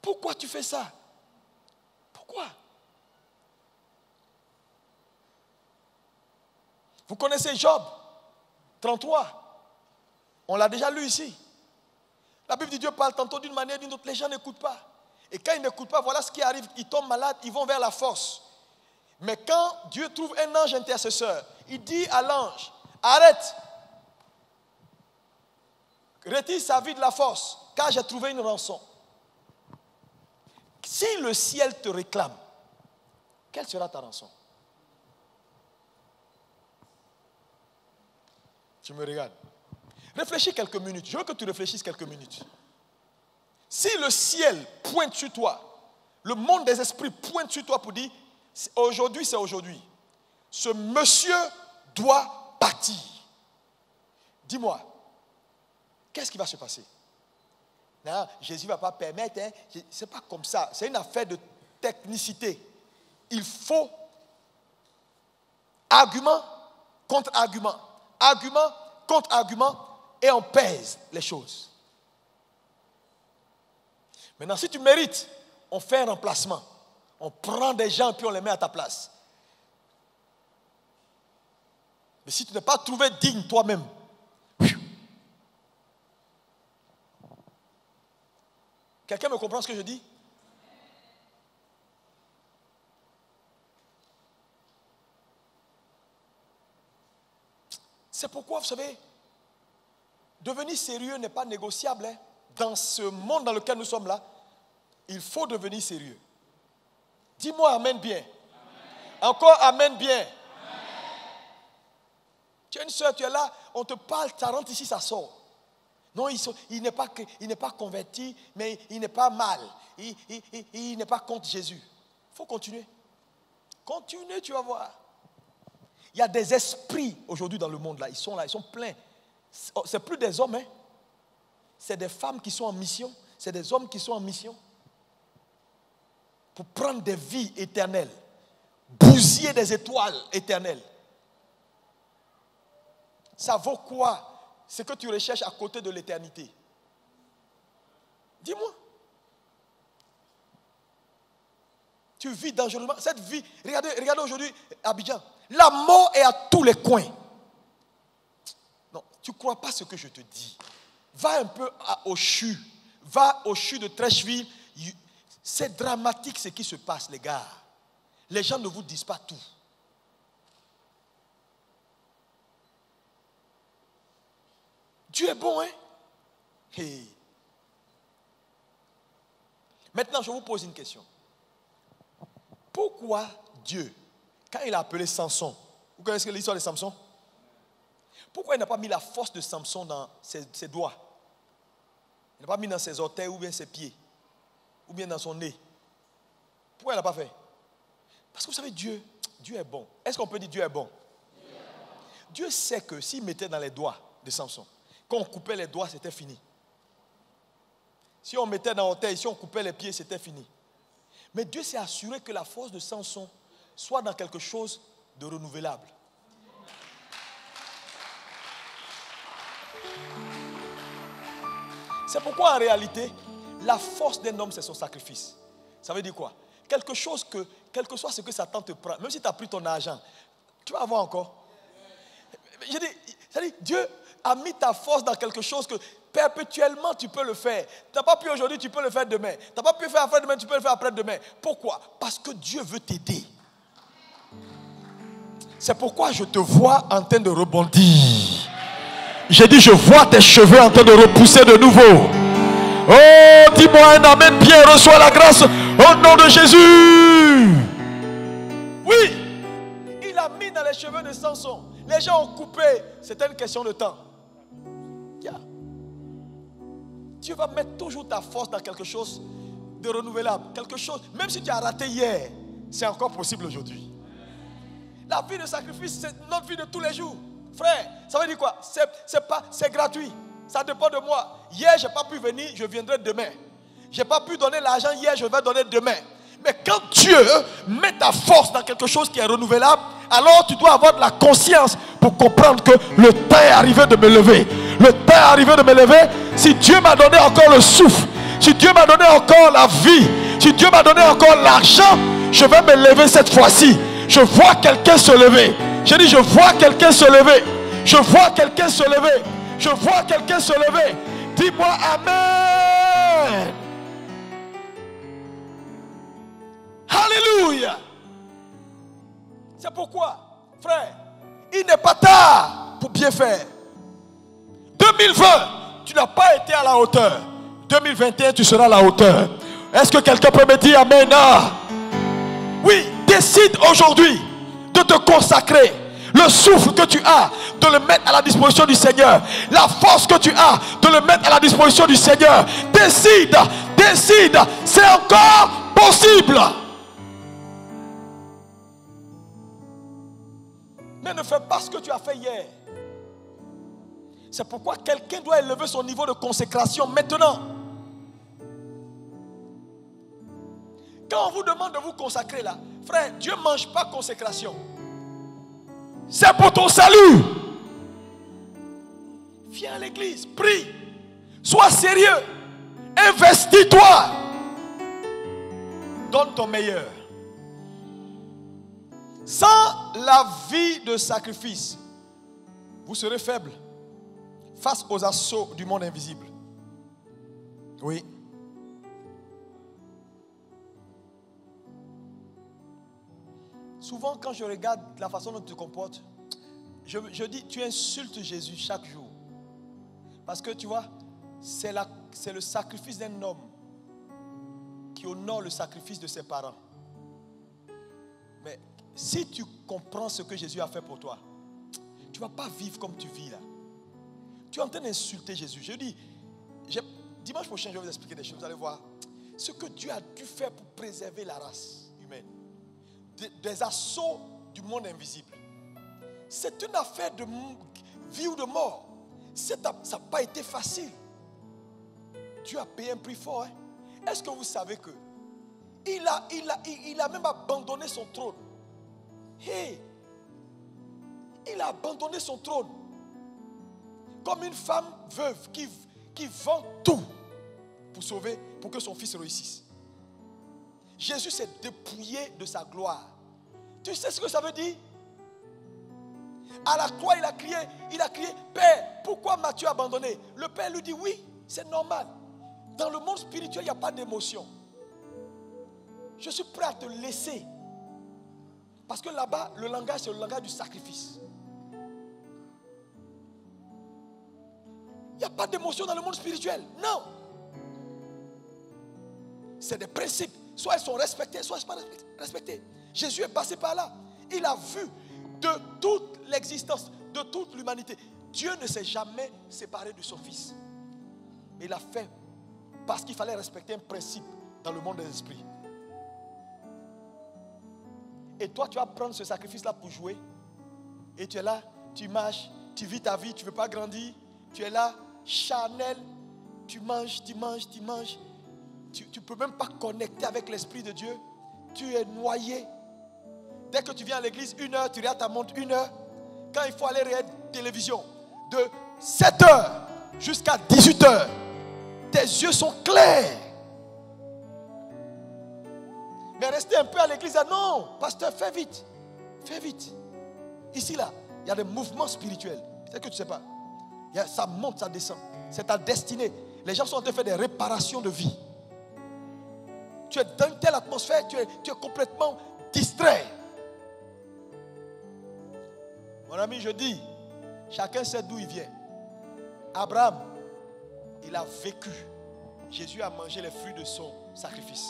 Pourquoi tu fais ça? Pourquoi? Vous connaissez Job 33. On l'a déjà lu ici. La Bible dit Dieu parle tantôt d'une manière, d'une autre. Les gens n'écoutent pas. Et quand ils n'écoutent pas, voilà ce qui arrive. Ils tombent malades, ils vont vers la force. Mais quand Dieu trouve un ange intercesseur, il dit à l'ange, arrête. Retire sa vie de la force, car j'ai trouvé une rançon. Si le ciel te réclame, quelle sera ta rançon? Tu me regardes. Réfléchis quelques minutes. Je veux que tu réfléchisses quelques minutes. Si le ciel pointe sur toi, le monde des esprits pointe sur toi pour dire, aujourd'hui c'est aujourd'hui. Ce monsieur doit partir. Dis-moi, qu'est-ce qui va se passer? Non, Jésus ne va pas permettre. Hein, ce n'est pas comme ça. C'est une affaire de technicité. Il faut argument contre argument. Argument contre argument. Et on pèse les choses. Maintenant, si tu mérites, on fait un remplacement. On prend des gens et puis on les met à ta place. Mais si tu n'es pas trouvé digne toi-même, quelqu'un me comprend ce que je dis? C'est pourquoi, vous savez, devenir sérieux n'est pas négociable. Hein. Dans ce monde dans lequel nous sommes là, il faut devenir sérieux. Dis-moi amen bien. Amen. Encore amen bien. Amen. Tu as une soeur, tu es là, on te parle, ça rentre ici, ça sort. Non, il n'est pas converti, mais il n'est pas mal. Il n'est pas contre Jésus. Il faut continuer. Continue, tu vas voir. Il y a des esprits aujourd'hui dans le monde là, ils sont pleins. C'est plus des hommes, hein. C'est des femmes qui sont en mission, c'est des hommes qui sont en mission pour prendre des vies éternelles, bousiller des étoiles éternelles. Ça vaut quoi ce que tu recherches à côté de l'éternité? Dis-moi. Tu vis dangereusement. Cette vie, regardez aujourd'hui Abidjan. La mort est à tous les coins. Non, tu ne crois pas ce que je te dis. Va un peu au CHU. Va au CHU de Trècheville. C'est dramatique ce qui se passe, les gars. Les gens ne vous disent pas tout. Dieu est bon, hein? Hey. Maintenant, je vous pose une question. Pourquoi Dieu, quand il a appelé Samson, vous connaissez l'histoire de Samson? Pourquoi il n'a pas mis la force de Samson dans ses doigts? Il n'a pas mis dans ses orteils ou bien ses pieds, ou bien dans son nez. Pourquoi il n'a pas fait? Parce que vous savez, Dieu, Dieu est bon. Est-ce qu'on peut dire Dieu est bon? Dieu sait que s'il mettait dans les doigts de Samson, quand on coupait les doigts, c'était fini. Si on mettait dans l'orteil, si on coupait les pieds, c'était fini. Mais Dieu s'est assuré que la force de Samson soit dans quelque chose de renouvelable. C'est pourquoi en réalité, la force d'un homme, c'est son sacrifice. Ça veut dire quoi? Quelque chose que, quel que soit ce que Satan te prend, même si tu as pris ton argent, tu vas avoir encore. Je dis, Dieu a mis ta force dans quelque chose que perpétuellement tu peux le faire. Tu n'as pas pu aujourd'hui, tu peux le faire demain. Tu n'as pas pu faire après-demain, tu peux le faire après-demain. Pourquoi? Parce que Dieu veut t'aider. C'est pourquoi je te vois en train de rebondir. J'ai dit, je vois tes cheveux en train de repousser de nouveau. Oh, dis-moi un amen, Pierre, reçois la grâce au nom de Jésus. Oui, il a mis dans les cheveux de Samson. Les gens ont coupé, c'était une question de temps. Dieu va mettre toujours ta force dans quelque chose de renouvelable. Quelque chose, même si tu as raté hier, c'est encore possible aujourd'hui. La vie de sacrifice, c'est notre vie de tous les jours. Frère, ça veut dire quoi? C'est gratuit. Ça dépend de moi. Hier, je n'ai pas pu venir, je viendrai demain. Je n'ai pas pu donner l'argent hier, je vais donner demain. Mais quand Dieu met ta force dans quelque chose qui est renouvelable, alors tu dois avoir de la conscience pour comprendre que le temps est arrivé de me lever. Le temps est arrivé de me lever. Si Dieu m'a donné encore le souffle, si Dieu m'a donné encore la vie, si Dieu m'a donné encore l'argent, je vais me lever cette fois-ci. Je vois quelqu'un se lever. J'ai dit, je vois quelqu'un se lever. Je vois quelqu'un se lever. Je vois quelqu'un se lever. Dis-moi Amen. Alléluia. C'est pourquoi, frère, il n'est pas tard pour bien faire. 2020, tu n'as pas été à la hauteur. 2021, tu seras à la hauteur. Est-ce que quelqu'un peut me dire Amen? Oui, décide aujourd'hui de te consacrer. Le souffle que tu as, de le mettre à la disposition du Seigneur. La force que tu as, de le mettre à la disposition du Seigneur. Décide, décide, c'est encore possible. Mais ne fais pas ce que tu as fait hier. C'est pourquoi quelqu'un doit élever son niveau de consécration maintenant. Quand on vous demande de vous consacrer là, frère, Dieu ne mange pas consécration. C'est pour ton salut. Viens à l'église, prie, sois sérieux, investis-toi, donne ton meilleur. Sans la vie de sacrifice, vous serez faible face aux assauts du monde invisible. Oui. Souvent, quand je regarde la façon dont tu te comportes, je dis, tu insultes Jésus chaque jour. Parce que tu vois, c'est le sacrifice d'un homme qui honore le sacrifice de ses parents. Mais si tu comprends ce que Jésus a fait pour toi, tu ne vas pas vivre comme tu vis là. Tu es en train d'insulter Jésus. Je dis, dimanche prochain, je vais vous expliquer des choses. Vous allez voir ce que Dieu a dû faire pour préserver la race humaine. Des assauts du monde invisible. C'est une affaire de vie ou de mort. Ça n'a pas été facile. Dieu a payé un prix fort. Hein? Est-ce que vous savez que il a même abandonné son trône. Hey, il a abandonné son trône. Comme une femme veuve qui vend tout pour que son fils réussisse. Jésus s'est dépouillé de sa gloire. Tu sais ce que ça veut dire? À la croix, il a crié, Père, pourquoi m'as-tu abandonné? Le Père lui dit, oui, c'est normal. Dans le monde spirituel, il n'y a pas d'émotion. Je suis prêt à te laisser. Parce que là-bas, le langage, c'est le langage du sacrifice. Il n'y a pas d'émotion dans le monde spirituel. Non. C'est des principes. Soit elles sont respectées, soit elles ne sont pas respectées. Jésus est passé par là. Il a vu de toute l'existence, de toute l'humanité. Dieu ne s'est jamais séparé de son Fils. Mais il a fait parce qu'il fallait respecter un principe dans le monde des esprits. Et toi, tu vas prendre ce sacrifice-là pour jouer. Et tu es là, tu marches, tu vis ta vie, tu ne veux pas grandir. Tu es là, charnel, tu manges. Tu ne peux même pas connecter avec l'Esprit de Dieu. Tu es noyé. Dès que tu viens à l'église, 1 heure, tu regardes ta montre, 1 heure. Quand il faut aller regarder la télévision, de 7 heures jusqu'à 18 heures, tes yeux sont clairs. Mais rester un peu à l'église, non, pasteur, fais vite. Fais vite. Ici, là, il y a des mouvements spirituels. C'est que tu ne sais pas. Ça monte, ça descend. C'est ta destinée. Les gens sont en train de faire des réparations de vie. Tu es dans une telle atmosphère, tu es complètement distrait. Mon ami, je dis, chacun sait d'où il vient. Abraham, il a vécu. Jésus a mangé les fruits de son sacrifice.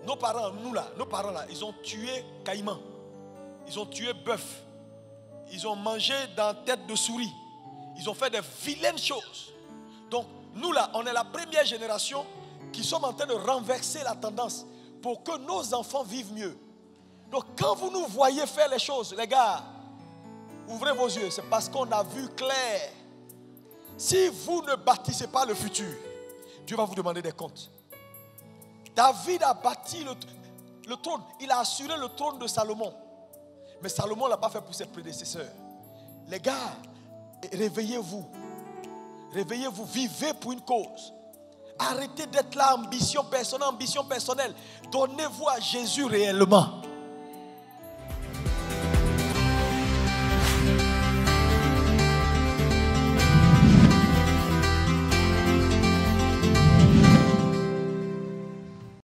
Nos parents là, ils ont tué caïman. Ils ont tué bœuf. Ils ont mangé dans tête de souris. Ils ont fait des vilaines choses. Donc, nous là, on est la première génération qui sommes en train de renverser la tendance pour que nos enfants vivent mieux. Donc, quand vous nous voyez faire les choses, les gars, ouvrez vos yeux, c'est parce qu'on a vu clair. Si vous ne bâtissez pas le futur, Dieu va vous demander des comptes. David a bâti le trône. Il a assuré le trône de Salomon. Mais Salomon ne l'a pas fait pour ses prédécesseurs. Les gars, réveillez-vous. Réveillez-vous, vivez pour une cause. Arrêtez d'être là, ambition personnelle. Donnez-vous à Jésus réellement.